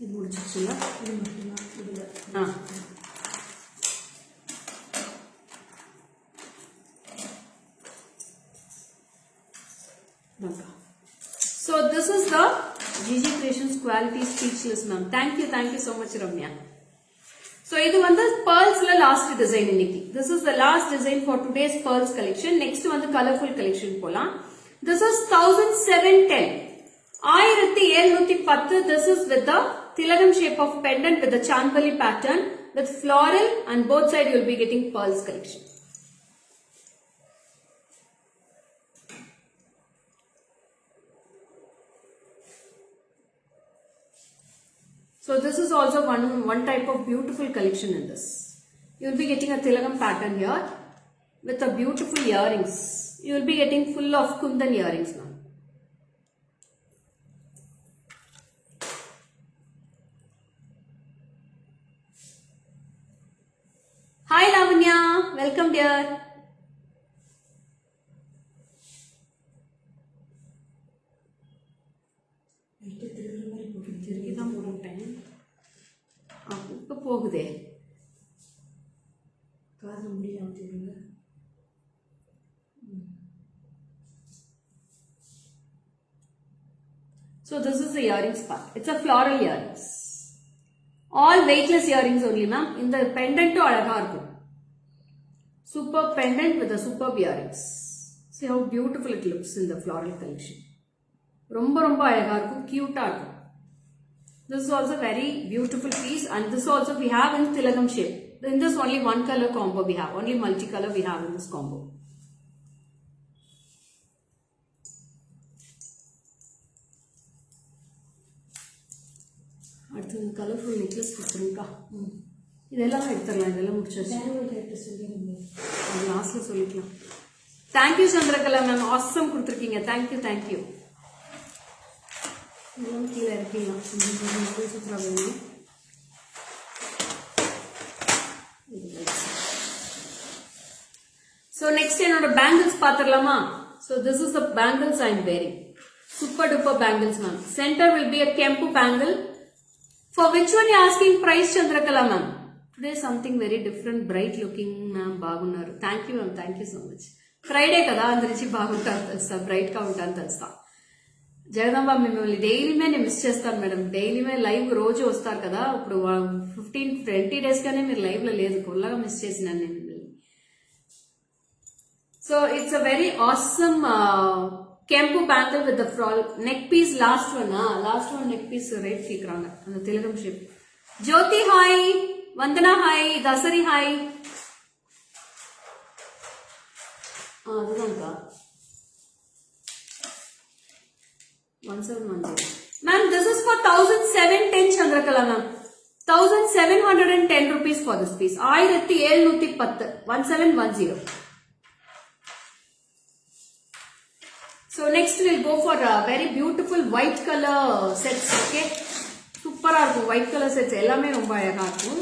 இது முடிச்சிச்சுல இது மட்டும்தான் இதுல So this is the GG Creations quality speechless ma'am. Thank you so much Ramya. So இது வந்து pearlsல last design இன்னைக்கு. This is the last design for today's pearls collection. Next வந்து colorful collection போலாம். This is 1710. 1710. This is with the Tilagam shape of pendant with the Chandbali pattern with floral and both side you will be getting pearls collection. So this is also one type of beautiful collection in this. You will be getting a Tilagam pattern here with a beautiful earrings. You will be getting full of Kundan earrings now. Hi Lavanya, welcome dear. இப்போ போகுதே காதில் முடியல தெரியுங்க. So this is the earrings part. It's a floral earrings. All weightless earrings only, ma'am. இந்த pendant அழகா இருக்கும். Superb pendant with a superb earrings. See how beautiful it looks in the floral collection. ரொம்ப ரொம்ப அழகா இருக்கும், cute-ஆ இருக்கும். This is also very beautiful piece, and this also we have in Tilagam shape. In this only one color combo we have, only multicolor we have in this combo. அடுத்து colourful necklace கொடுத்துருக்கா. இதெல்லாம் எடுத்துடலாம், இதெல்லாம் முடிச்சாச்சு. அது லாஸ்ட்டில் சொல்லிக்கலாம். Thank you Chandrakala ma'am, awesome கொடுத்துருக்கீங்க. Thank you thank you. இதெல்லாம் கீழே இறக்கிடலாம். சுற்றுலா வேணும். So next என்னோட பேங்கிள்ஸ் பார்த்துடலாமா? So this is the bangles I am wearing. Super duper bangles ma'am. Center will be a Kempu bangle. For which one you asking price Chandrakala ma'am? Today something very different, bright looking ma'am. Bagunaru. Thank you ma'am. Thank you so much. Friday kada andrichi baguntaru telsa, bright ga untanu telsa. Jagadamba మిమ్మల్ని డైలీమే నేను miss చేస్తాను madam. డైలీమే live రోజు వస్తారు కదా. ఇప్పుడు 15-20 days గానే మీరు live లో లేదు, కొల్లగా మిస్ చేసినాను నేను మిమ్మల్ని. So it's a very awesome Kempu bangle with the neck piece. Last one neck piece right கேக்குறாங்க அந்த திலகம் shape. Jyothi hi, Vandana hi, Dasari hi. அதுதான்க்கா 1710. Ma'am, this is for 1710 Chandrakala ma'am. 1710 rupees for this piece. 1710 1710. So next we'll go for a very beautiful white color sets. Okay, super ah irukum white color sets ellame romba alaga irukum.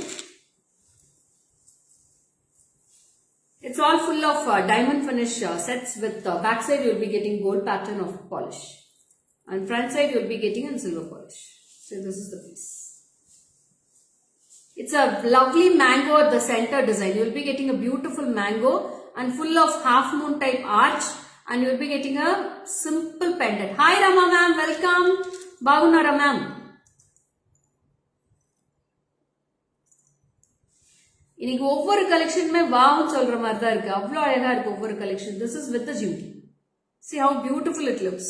It's all full of diamond finish sets with back side you'll be getting gold pattern of polish, and front side you'll be getting in silver polish. So this is the piece. It's a lovely mango at the center design. You'll be getting a beautiful mango and full of half moon type arch, and you'll be getting a simple pendant. Hi Rama ma'am, welcome. Bagunara ma'am. இன்னைக்கு ஒவ்வொரு கலெக்ஷனுமே வாவ்னு சொல்ற மாதிரி தான் இருக்கு. அவ்வளோ அழகா இருக்கு ஒவ்வொரு collection. This is with the jewelry. See how beautiful it looks.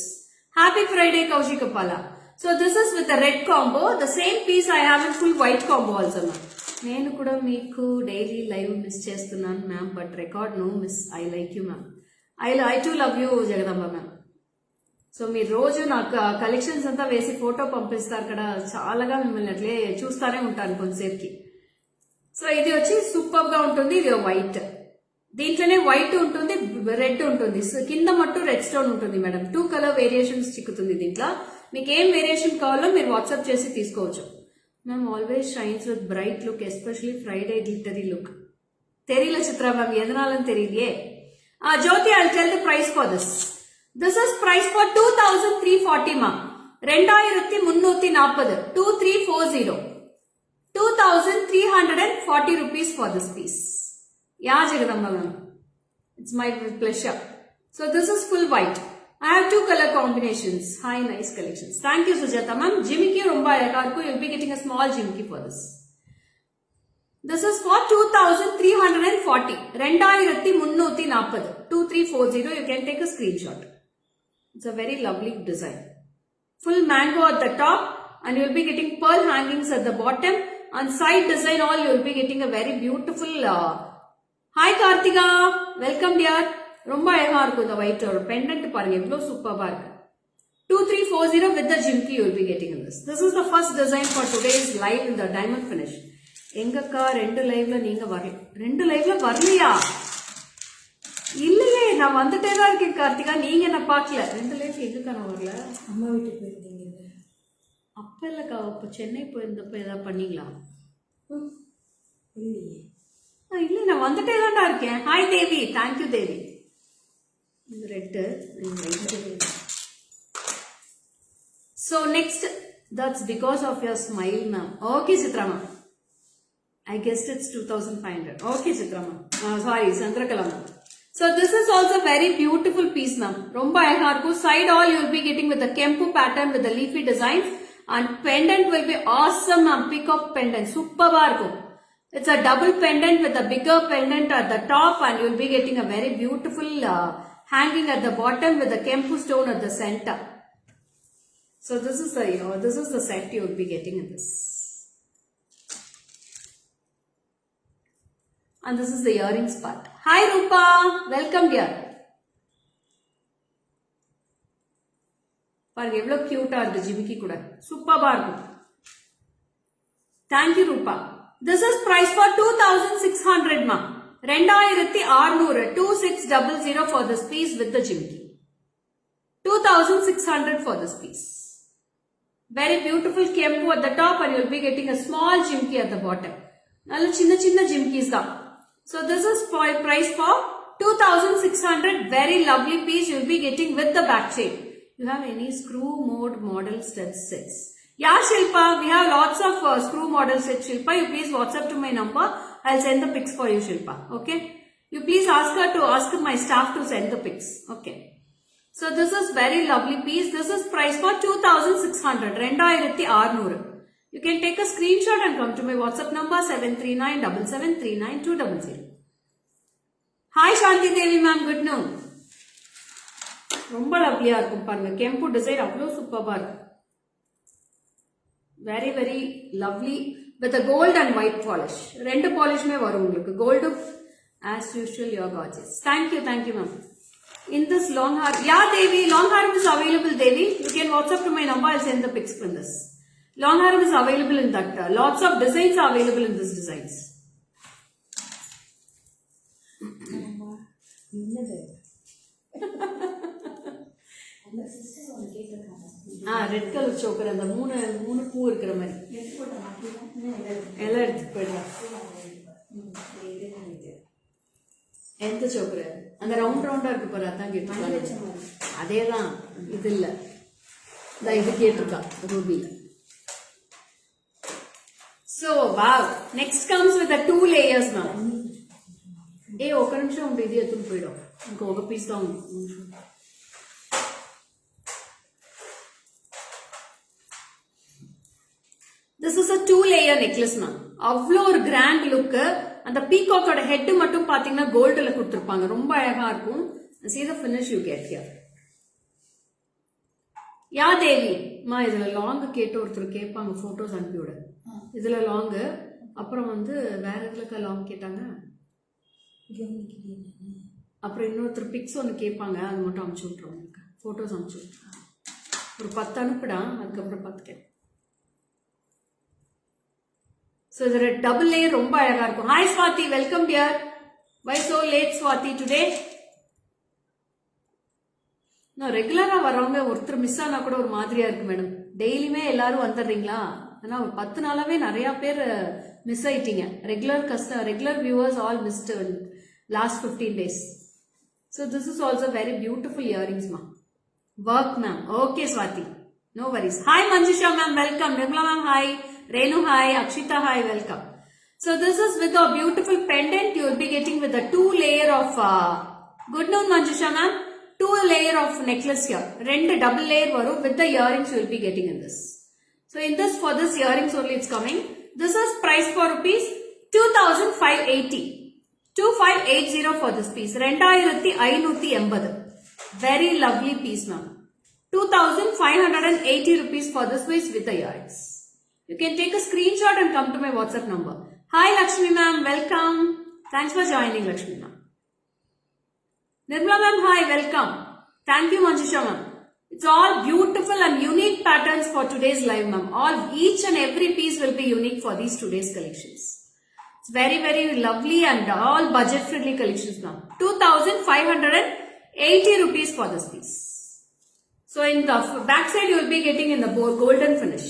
Happy Friday Kaushik Kapala. So this is with the red combo. The same piece I have in full white combo also ma'am. నేను కూడా మీకు daily live miss చేస్తున్నాను ma'am, but record no miss. I like you ma'am. I too love you Jagadamba ma'am. So మీరు రోజు నాకు collections అంతా వేసి photo పంపిస్తారు కదా, చాలాగా మిమ్మల్ని అట్లే చూస్తానే ఉంటాను కొంతసేపుకి. సో ఇది వచ్చి సూపర్ గా ఉంటుంది. ఇది వైట్, దీంట్లోనే వైట్ ఉంటుంది, రెడ్ ఉంటుంది, కింద మట్టు రెడ్ స్టోన్ ఉంటుంది మేడం. 2 కలర్ వేరియేషన్స్ చిక్కుతుంది దీంట్లో. మీకు ఏం వేరియేషన్ కావాలో మీరు వాట్సాప్ చేసి తీసుకోవచ్చు. Ma'am always shines with bright look, especially Friday glittery look. தெரியல சித்ரா மேம், எதனாலும் தெரியலையே. Jyoti, I'll tell the price for this. This is price for 2340 ma'am. 2340. 2340. 2340 rupees for this piece. Yeah, Jagadamba ma'am. It's my pleasure. So this is full white. I have 2 color combinations. Hi, nice collections. Thank you Sujata ma'am. Jimiki romba alaga, you'll be getting a small jimiki for this. This is for 2340. 2340. 2340. You can take a screenshot. It's a very lovely design. Full mango at the top, and you'll be getting pearl hangings at the bottom. On side design all you'll be getting a very beautiful. Hi Kartika, welcome dear. Romba alaga irukku the white or pendant parunga evlo superba irukku. 2340 with the jimki you'll be getting in this. This is the first design for today's live in the diamond finish. எங்கக்கா 2 லைவ்ல நீங்க வரல? 2 லைவ்ல வரலையா? இல்லையே, நான் வந்துட்டே தான் இருக்கேன் கார்த்திகா. நீங்க என்ன பார்க்கல? 2 லைவ்ல எங்கக்கா நான் வரல? அம்மா வீட்டுக்கு போயிருந்தீங்க. அப்ப இல்லக்கா, அப்ப சென்னை போயிருந்தப்ப ஏதாவது பண்ணீங்களா? இல்லையே. இல்லை, நான் வந்துட்டே தான்டா இருக்கேன். ஹாய் தேவி, தேங்க்யூ தேவி. இந்த red. So next, that's because of your smile ma'am. Okay Chitra ma'am. I guessed it's 2500. Okay, Chitrama. Sorry, Sandrakala ma'am. So this is also very beautiful piece, ma'am. Romba agarku. Side all you will be getting with the Kempu pattern with the leafy designs, and pendant will be awesome, ma'am. Peacock pendant, super barko. It's a double pendant with a bigger pendant at the top, and you will be getting a very beautiful hanging at the bottom with the Kempu stone at the center. So this is the set you will be getting in this. And this is the earrings part. Hi Rupa, welcome dear. பாருங்க எவ்வளவு கியூட்டா இருக்கு ஜிமிக்கி கூட சூப்பரா இருக்கு. Thank you Rupa. This is price for 2600 ma. 2600 2600 for this piece with the jimki. 2600 for this piece. Very beautiful kempu at the top, and you will be getting a small jimki at the bottom. Nalla chinna jimkis da. So this is price for 2600. Very lovely piece you will be getting with the back chain. You have any screw mode model sets? Yeah, Shilpa, we have lots of screw model sets. Shilpa, you please WhatsApp to my number. I'll send the pics for you, Shilpa. Okay? You please ask my staff to send the pics. Okay? So this is very lovely piece. This is price for 2600. 2600. You can take a screenshot and come to my WhatsApp number 73977392200. Hi Shanti Devi ma'am, good noon. ரொம்ப லவ்லியா இருக்கும் பாருங்க கெம்பு design அவ்வளவு சூப்பரா இருக்கு. Very very lovely with a gold and white polish. ரெண்டு பாலிஷ்மே வரும் உங்களுக்கு. Gold as usual you are gorgeous. Thank you ma'am. In this long hair, yeah Devi, long hair is available Devi. You can WhatsApp to my number. I'll send the pics from this. Long hair is available in that. Lots of designs are available in this designs. Red colour choker அந்த மூணு பூ இருக்கிற மாதிரி எல்லாம் எடுத்துட்டு போயிடலாம். எந்த choker அந்த ரவுண்டா இருக்கு பாரு அதான் கேட்டுருக்காங்க. அதேதான் இது இல்ல இது கேட்டிருக்கா ரூபில. So wow, next comes with the 2 layers now. ఒక నిమిషం ఉంటే ఇది ఎత్తుకు పోయడం ఇంకొక పీస్ దా ఉంది. This is a 2-layer necklace ma'am. அவ்வளோ ஒரு கிராண்ட் லுக். அந்த பீகாக்கோட ஹெட் மட்டும் பாத்தீங்கன்னா கோல்டுல கொடுத்திருப்பாங்க. ரொம்ப அழகா இருக்கும். See the finish you get here. யா தேவி மா இதுல லாங் கேட்டு ஒருத்தர் கேட்பாங்க போட்டோஸ் அனுப்பிவிட. இதுல லாங் அப்புறம் வேற எதுலக்கா லாங் கேட்டாங்க. அப்புறம் இன்னொருத்தர் பிக்ஸ் ஒன்று கேட்பாங்க. அது மட்டும் அனுப்பிச்சு விட்ருவோம். உங்களுக்கு போட்டோஸ் அனுப்பிச்சு விட்ருவோம். ஒரு 10 அனுப்பிடா அதுக்கப்புறம் பார்த்துக்கேன். So there are double layer ரொம்ப அழகா இருக்கும். Hi Swati, welcome dear. Why so late Swati today? நான் ரெகுலரா வரவங்க ஒருத்தர் மிஸ் ஆனா கூட ஒரு மாதிரியா இருக்கு மேடம். டெய்லியுமே எல்லாரும் வந்துடுறீங்களா? ஆனா ஒரு 10 நாளாவே நிறைய பேர் மிஸ் ஆயிட்டீங்க. Regular viewers all missed last 15 days. So this is also very beautiful earrings ma. Work ma'am. Okay Swati. No worries. Hi Manjusha ma'am, welcome. Nirmala ma'am, hi. Renu, hi. Akshita, hi. Welcome. So this is with a beautiful pendant. You will be getting with a 2-layer of good noon Manjusha ma'am. 2-layer of necklace here. Rendu double layer varum with the earrings you will be getting in this. So in this, for this earrings only it's coming. This is price for rupees 2580. 2580 for this piece. 2580. Very lovely piece ma'am. 2580 rupees for this piece with the earrings. You can take a screenshot and come to my WhatsApp number. Hi Lakshmi ma'am, welcome. Thanks for joining Lakshmi ma'am. Nirmala ma'am, hi, welcome. Thank you Manjusha ma'am. It's all beautiful and unique patterns for today's live ma'am. Each and every piece will be unique for these today's collections. It's very very lovely and all budget friendly collections ma'am. 2580 rupees for this piece. So in the back side you will be getting in the golden finish.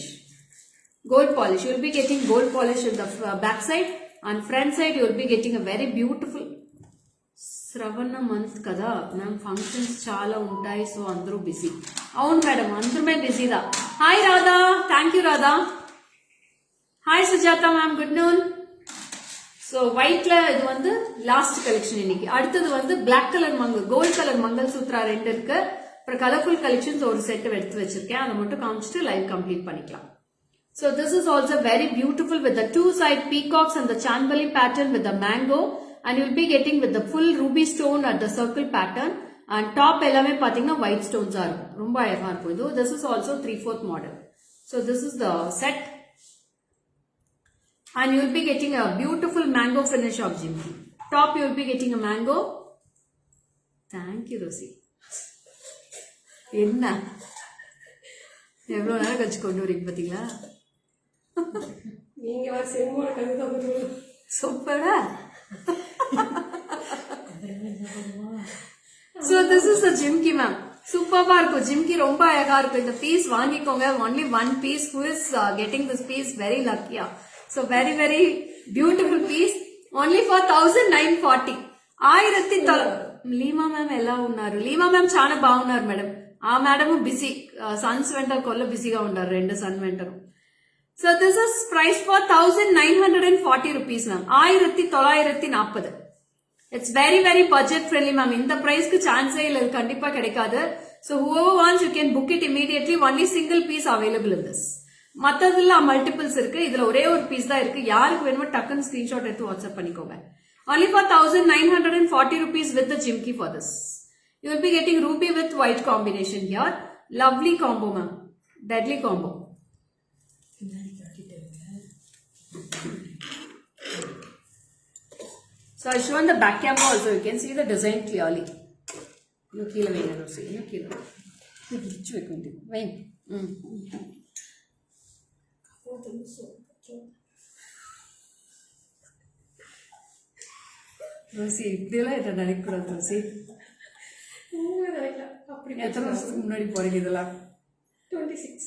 Gold polish. You will be getting gold polish in the back side, and front side you will be getting a very beautiful Shravana month kada ma'am, functions chala untai, so andru busy. Avunu madam, andrume busy da. Hi Radha, thank you Radha. Hi Sujata ma'am, good noon. So ஒயிட்ல இது வந்து last collection இன்னைக்கு. அடுத்தது வந்து black colour mangal, gold colour mangalsutra 2 இருக்கு. அப்புறம் colourful collections ஒரு set எடுத்து வச்சிருக்கேன். அதை மட்டும் காமிச்சிட்டு லைவ் கம்ப்ளீட் பண்ணிக்கலாம். So this is also very beautiful with the 2 side peacocks and the chandbali pattern with the mango, and you'll be getting with the full ruby stone at the circle pattern, and top எல்லாமே பாத்தீங்கன்னா white stones ஆ இருக்கும். ரொம்ப அழகா இருக்கும் இது. This is also 3/4 model. So this is the set, and you'll be getting a beautiful mango finish of jimki. Top you'll be getting a mango. Thank you Rosie. என்ன எவ்வளவு நேரம் கழிச்சு கொண்டு வரீங்க பாத்தீங்களா? நீங்க செம்மோட கவிதை சூப்பரா. So this is a jimki ma'am. சூப்பரா இருக்கும் ஜிம்கி, ரொம்ப அழகா இருக்கும். இந்த பீஸ் வாங்கிக்கோங்க. only one piece. Who is getting this piece very lucky. So very very beautiful piece. Only for 1940. 1000 Lima ma'am ఎలా ఉన్నారు? లీమా మ్యామ్ చాలా బాగున్నారు మేడం. ఆ మేడం బిజీ, సన్స్ వెంటర్ కొల్ల బిజీగా ఉన్నారు, 2 సన్ వెంటర్. So this is price for 1940 rupees ma'am. 1940. It's very very budget friendly ma'am. இந்த பிரைஸ்க்கு சான்ஸே இல்லை, கண்டிப்பா கிடைக்காது. So whoever wants you can book it immediately. only single piece available in this. மற்றதுல மல்டிபிள்ஸ் இருக்கு, இதுல ஒரே ஒரு பீஸ் தான் இருக்கு. யாருக்கு வேணுமோ டக்குன்னு ஸ்கிரீன்ஷாட் எடுத்து வாட்ஸ்அப் பண்ணிக்கோங்க. only for 1940 rupees with the jimki for this. You will be getting ruby with white combination here. Lovely combo ma'am. Deadly combo. So I show in the back camera also. You can see the design clearly. You kila veina Rosie. You kila. Kichu ekkundi. Vein. ரோசி இப்படியெல்லாம் என்ன நினைக்கூடாது Rousey. எத்தனை வருஷத்துக்கு முன்னாடி போறீங்க இதெல்லாம்? 26.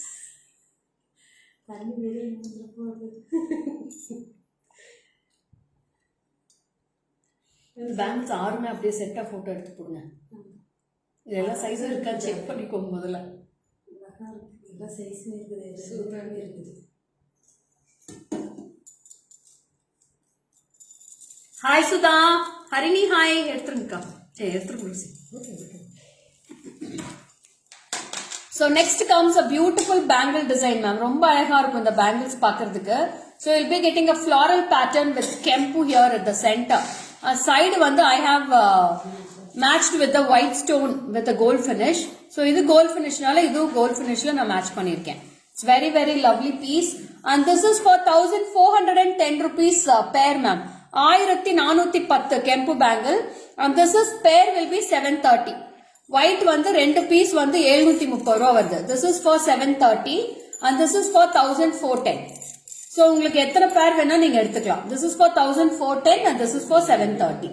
Banks 6 அப்படியே செட்டா போட்டோ எடுத்து போடுங்க. இதெல்லாம் சைஸ் இருக்கா செக் பண்ணிக்கோங்க முதல்ல. எல்லா சைஸும் இருக்குது, சூப்பராகவே இருக்குது. Hi Sudha, Harini hi. எடுத்துருங்கக்கா, எடுத்துருங்க. So next comes a beautiful bangle design ma'am. ரொம்ப அழகா இருக்கும் இந்த பேங்கிள்ஸ் பார்க்கிறதுக்கு. So you'll be getting a floral pattern with kempu here at the center. Side வந்து I have matched with the white stone with a gold finish. So இது gold finishனால இது gold finishல நான் match பண்ணிருக்கேன். It's very very lovely piece, and this is for 1410 rupees pair ma'am. 1410 kempu bangle, and this is pair will be 730. White வந்து 2 piece வந்து 730 ரூபாய் வருது. This is for 730 and this is for 1410. So உங்களுக்கு எத்தனை பேர் வேணா நீங்க எடுத்துக்கலாம். This is for 1410 and this is for 730.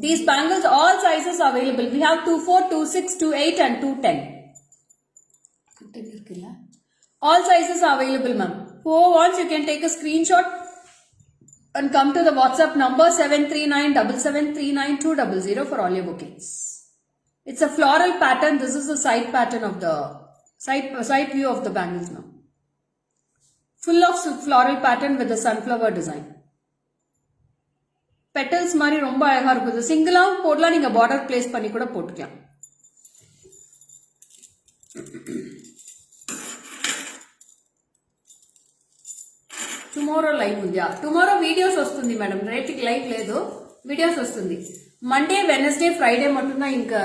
These bangles all sizes are available. We have 24, 26, 28 and 210. All sizes are available ma'am. Who wants you can take a screenshot and come to the WhatsApp number 7397739 for all your bookings. It's a floral pattern. This is the side pattern of the side view of the bangles now. Full of floral pattern with the sunflower design. Petals மாதிரி ரொம்ப அழகா இருக்கும். சிங்கிளா போடலாம், நீங்க border place பண்ணி கூட போட்டுக்கலாம். టుమారో లైవ్ ఉందా? టుమారో వీడియోస్ వస్తుంది మేడం, రేటికి లైవ్ లేదు, వీడియోస్ వస్తుంది. మండే, వెనస్డే, ఫ్రైడే మటున్నా ఇంకా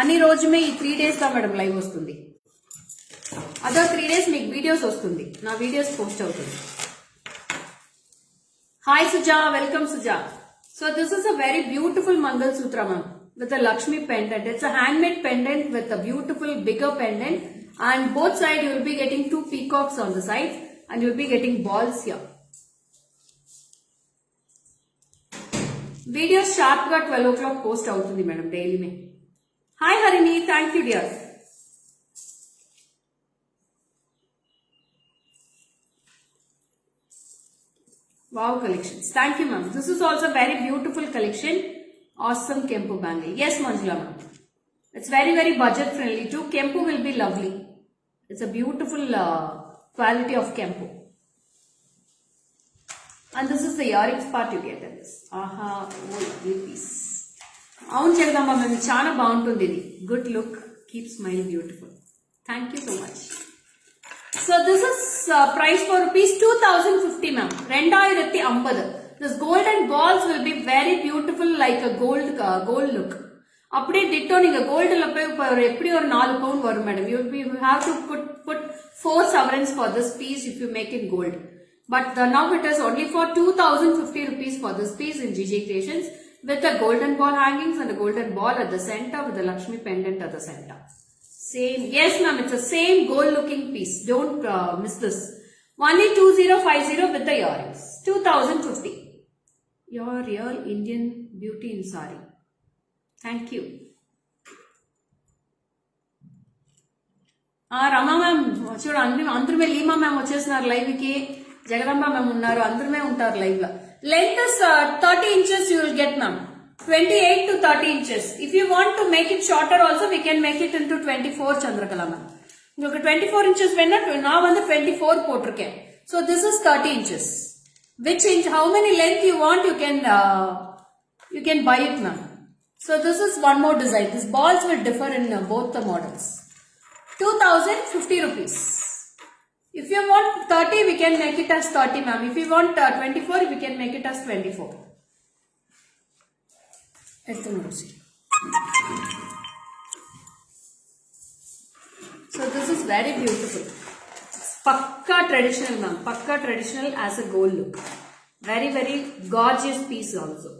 అన్ని రోజుమే ఈ 3 days దా మేడం లైవ్ వస్తుంది. అదో 3 days మీకు వీడియోస్ వస్తుంది, నా వీడియోస్ పోస్ట్ అవుతుంది. Hi Suja, welcome Suja. So this is a very beautiful మంగళ సూత్ర ma'am with a Lakshmi pendant. It's a handmade pendant with a beautiful bigger pendant, and both side you will be getting 2 peacocks on the side, and you will be getting balls here. Video sharp ga 12 o'clock post avutundi madam daily mein. Hi Harini, thank you dear. Wow collections, thank you ma'am. This is also very beautiful collection. Awesome Kempu bangle. Yes Manjula ma'am. It's very very budget friendly too. Kempu will be lovely. It's a beautiful quality of Kempu. And this is the earrings part you get in this. Aha, oh lovely piece. Avun Jagadamba ma'am, chana baguntundi idi. Good look, keep smile beautiful. Thank you so much. So this is price for rupees 2050 ma'am. 2050. This golden balls will be very beautiful like a gold look. அப்படியே Tito நீங்க கோல்டுல போய் எப்படி ஒரு 4 bound வரும் madam. You have to put 4 sovereigns for this piece if you make it gold. But now it is only for 2050 rupees for this piece in GJ Creations with a golden ball hangings and a golden ball at the center with the Lakshmi pendant at the center. Same, yes ma'am, it's a same gold looking piece. Don't miss this. Only 2050 with the earrings. 2050. Your real Indian beauty in sari. Thank you. Rama ma'am, చూడు అందరమే Lima ma'am వచ్చేస్తున్నారు live కి. Jagadamba ma'am ఉన్నారు, అందరమే ఉంటారు live లో. Length is 30 inches you will get ma'am. 28 to 30 inches. If you want to make it shorter also, we can make it into 24 Chandrakala ma'am. உங்களுக்கு 24 inches வேணா நான் வந்து 24 போட்டிருக்கேன். So this is 30 inches. Which inch, how many length you want, you can buy it ma'am. So this is one more design. These balls will differ in both the models. 2050 rupees. If you want 30, we can make it as 30 ma'am. If you want 24, we can make it as 24. So this is very beautiful. Pakka traditional ma'am. Pakka traditional as a gold look. Very very gorgeous piece also.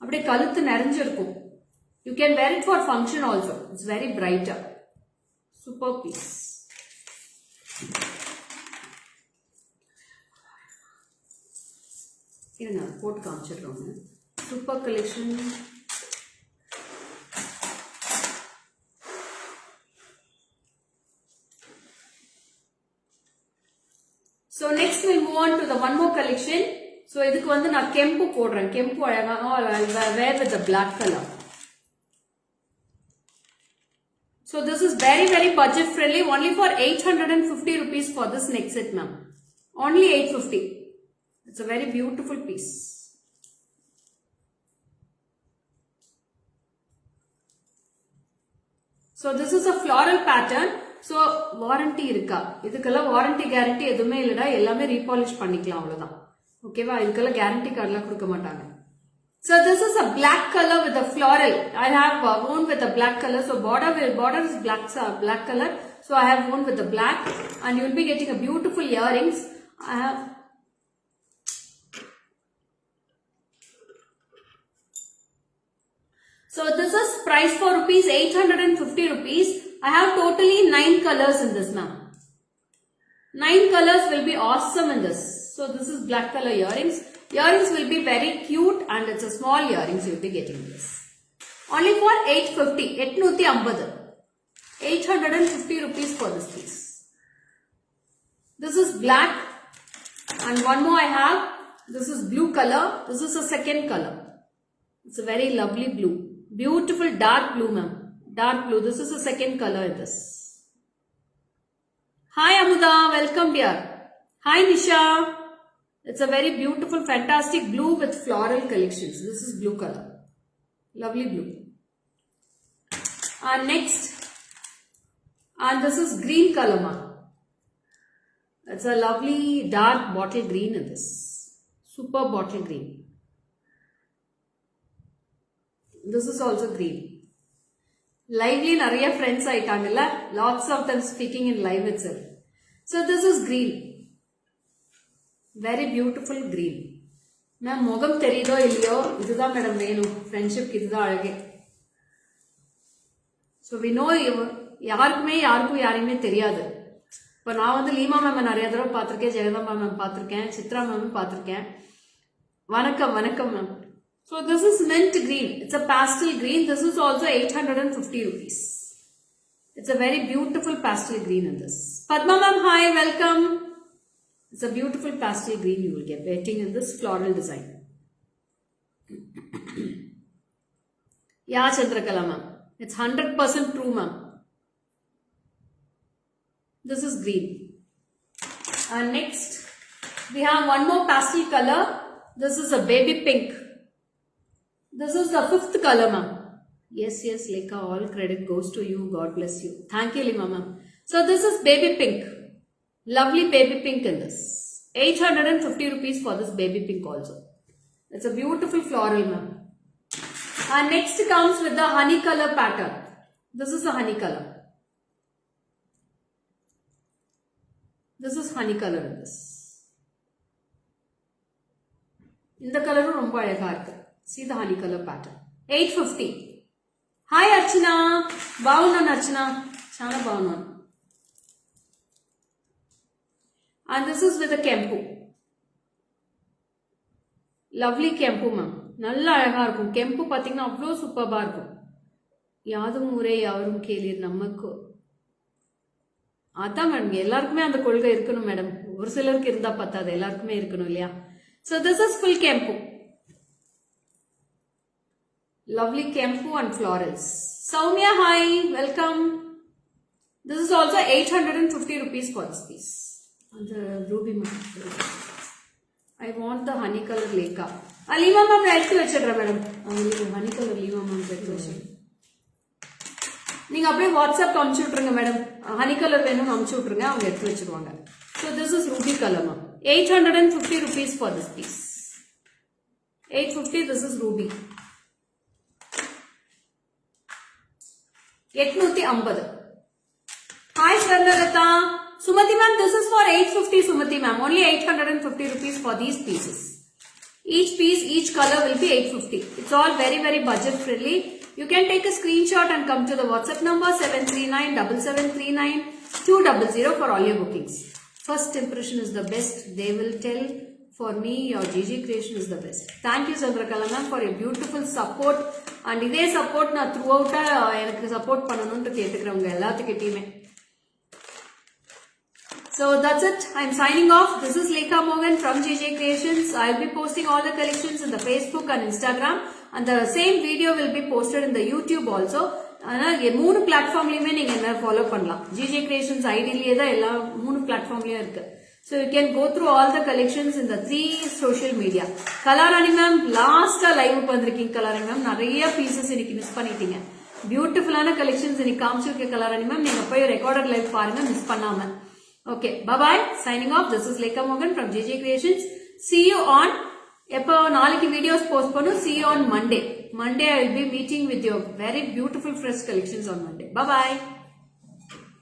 அப்படியே கழுத்து நிறைஞ்சிருக்கும். You can wear it for function also. It's very brighter. Super piece. இருங்க போட்டு காமிச்சிடுறோம். Super collection. So next we'll move on to the one more collection. So இதுக்கு வந்து நான் கெம்பு போடுறேன். கெம்பு அழகா wear with the black color. So this is very very budget friendly, only for 850 rupees for this neck set ma'am. Only 850. It's a very beautiful piece. So this is a floral pattern. So warranty இருக்கா? இதுக்கெல்லாம் warranty guarantee எதுவுமே இல்லடா, எல்லாமே repolish பண்ணிக்கலாம் அவ்வளவுதான். ஓகேவா? இதுக்கெல்லாம் guarantee கார்டுலாம் கொடுக்க மாட்டாங்க. So this is a black color with a floral. I have worn with a black color. So border is black color. So I have worn with the black, and you will be getting a beautiful earrings. I have. So this is price for rupees 850 rupees. I have totally 9 colors in this now. 9 colors will be awesome in this. So this is black color earrings. Earrings will be very cute, and it's a small earrings you will be getting this. Only for 850. 850 rupees for this piece. This is black, and one more I have. This is blue color. This is a second color. It's a very lovely blue. Beautiful dark blue ma'am. Dark blue. This is the second color in this. Hi Amuda, welcome dear. Hi Nisha. It's a very beautiful, fantastic blue with floral collections. This is blue color. Lovely blue. And next, and this is green color ma'am. It's a lovely dark bottle green in this. Super bottle green. This is also green. Lively nariya friends aitangalla. Lots of them speaking in live itself. So this is green. Very beautiful green. Ma'am, mogam therido illiyo, idudha madam venu. Friendship ki idudha alage. So we know யாருக்குமே யாரையுமே தெரியாது. இப்போ நான் வந்து Lima ma'am நிறைய தடவை பார்த்துருக்கேன், Jagadamba ma'am பார்த்துருக்கேன், சித்ரா மேம் பார்த்துருக்கேன். வணக்கம் வணக்கம் ma'am. So this is mint green. It's a pastel green. This is also 850 rupees. It's a very beautiful pastel green in this. Padma ma'am, hi, welcome. It's a beautiful pastel green you will get waiting in this floral design. Yeah, Chandrakala ma'am. It's 100% true ma'am. This is green. And next, We have one more pastel color. This is a baby pink. This is the 5th color, ma'am. Yes, Lekha, all credit goes to you. God bless you. Thank you, Lima, ma'am. So this is baby pink. Lovely baby pink in this. 850 rupees for this baby pink also. It's a beautiful floral, ma'am. And next comes with the honey color pattern. This is a honey color. This is honey color in this. In the color romba alaga irukku. See the honey color pattern. 850. Hi Archana. Bagunnanu Archana. Chaana bagunnanu. And this is with a kempu. Lovely kempu, ma'am. நல்லா அழகா இருக்கும். கெம்பு பாத்தீங்கன்னா அவ்வளோ சூப்பர்பா இருக்கும். யாதும் ஊரே யாவரும் கேளீர் நமக்கு. அதான் மேடம், எல்லாருக்குமே அந்த கொள்கை இருக்கணும் மேடம். ஒரு சிலருக்கு இருந்தா பத்தாது, எல்லாருக்குமே இருக்கணும் இல்லையா? So this is full kempu. Lovely kempu and florals. Soumya, hi, welcome. This is also 850 rupees for this piece. And the ruby, I want the honey color Lekha. Lima ma'am எடுத்து வச்சிடுறேன் madam. honey color Lima ma'am எடுத்து வச்சிடுறேன். நீங்க அப்படியே WhatsApp அனுப்பிச்சு விட்டுருங்க madam. honey color வேணும்னு அனுப்பிச்சு விட்டுருங்க, அவங்க எடுத்து வச்சிருவாங்க. So this is ruby color ma'am. 850 rupees for this piece. 850, this is ruby. 850. Hi Swarnaratha. Sumati ma'am, this is for 850 Sumati ma'am. Only 850 rupees for these pieces. Each piece, each color will be 850. It's all very, very budget friendly. You can take a screenshot and come to the WhatsApp number 739-7739-200 for all your bookings. First impression is the best. They will tell for me your GG creation is the best. Thank you Chandrakala ma'am for your beautiful support. And இதே support நான் throughout எனக்கு support பண்ணணும்னு கேட்டுக்கிறவங்க எல்லாத்துக்கிட்டயுமே. So that's it. I'm signing off. This is Lekha Mogan from GJ Creations. I'll be posting all the collections in the Facebook and Instagram. And the same video will be posted in the YouTube also. ஆனா 3 பிளாட்ஃபார்ம்லயுமே நீங்க என்ன follow பண்ணலாம். GJ Creations ஐடியிலேயே தான் எல்லா 3 பிளாட்ஃபார்ம்லயும் இருக்கு. So you can go through all the collections in the 3 social media. Kalarani ma'am, last live வந்திருக்கீங்க Kalarani ma'am. நிறைய pieces இன்னைக்கு மிஸ் பண்ணிட்டீங்க. பியூட்டிஃபுல்லான கலெக்ஷன்ஸ் இன்னைக்கு காமிச்சிருக்க Kalarani ma'am. நீங்க போய் ரெக்கார்டட் லைவ் பாருங்க மிஸ் பண்ணாம. Okay, bye-bye. Signing off. This is Lekha Mogan from JJ Creations. See you on, எப்போ நாளைக்கு videos post பண்ணு. See you on Monday. Monday I will be meeting with your very beautiful fresh collections on Monday. Bye-bye.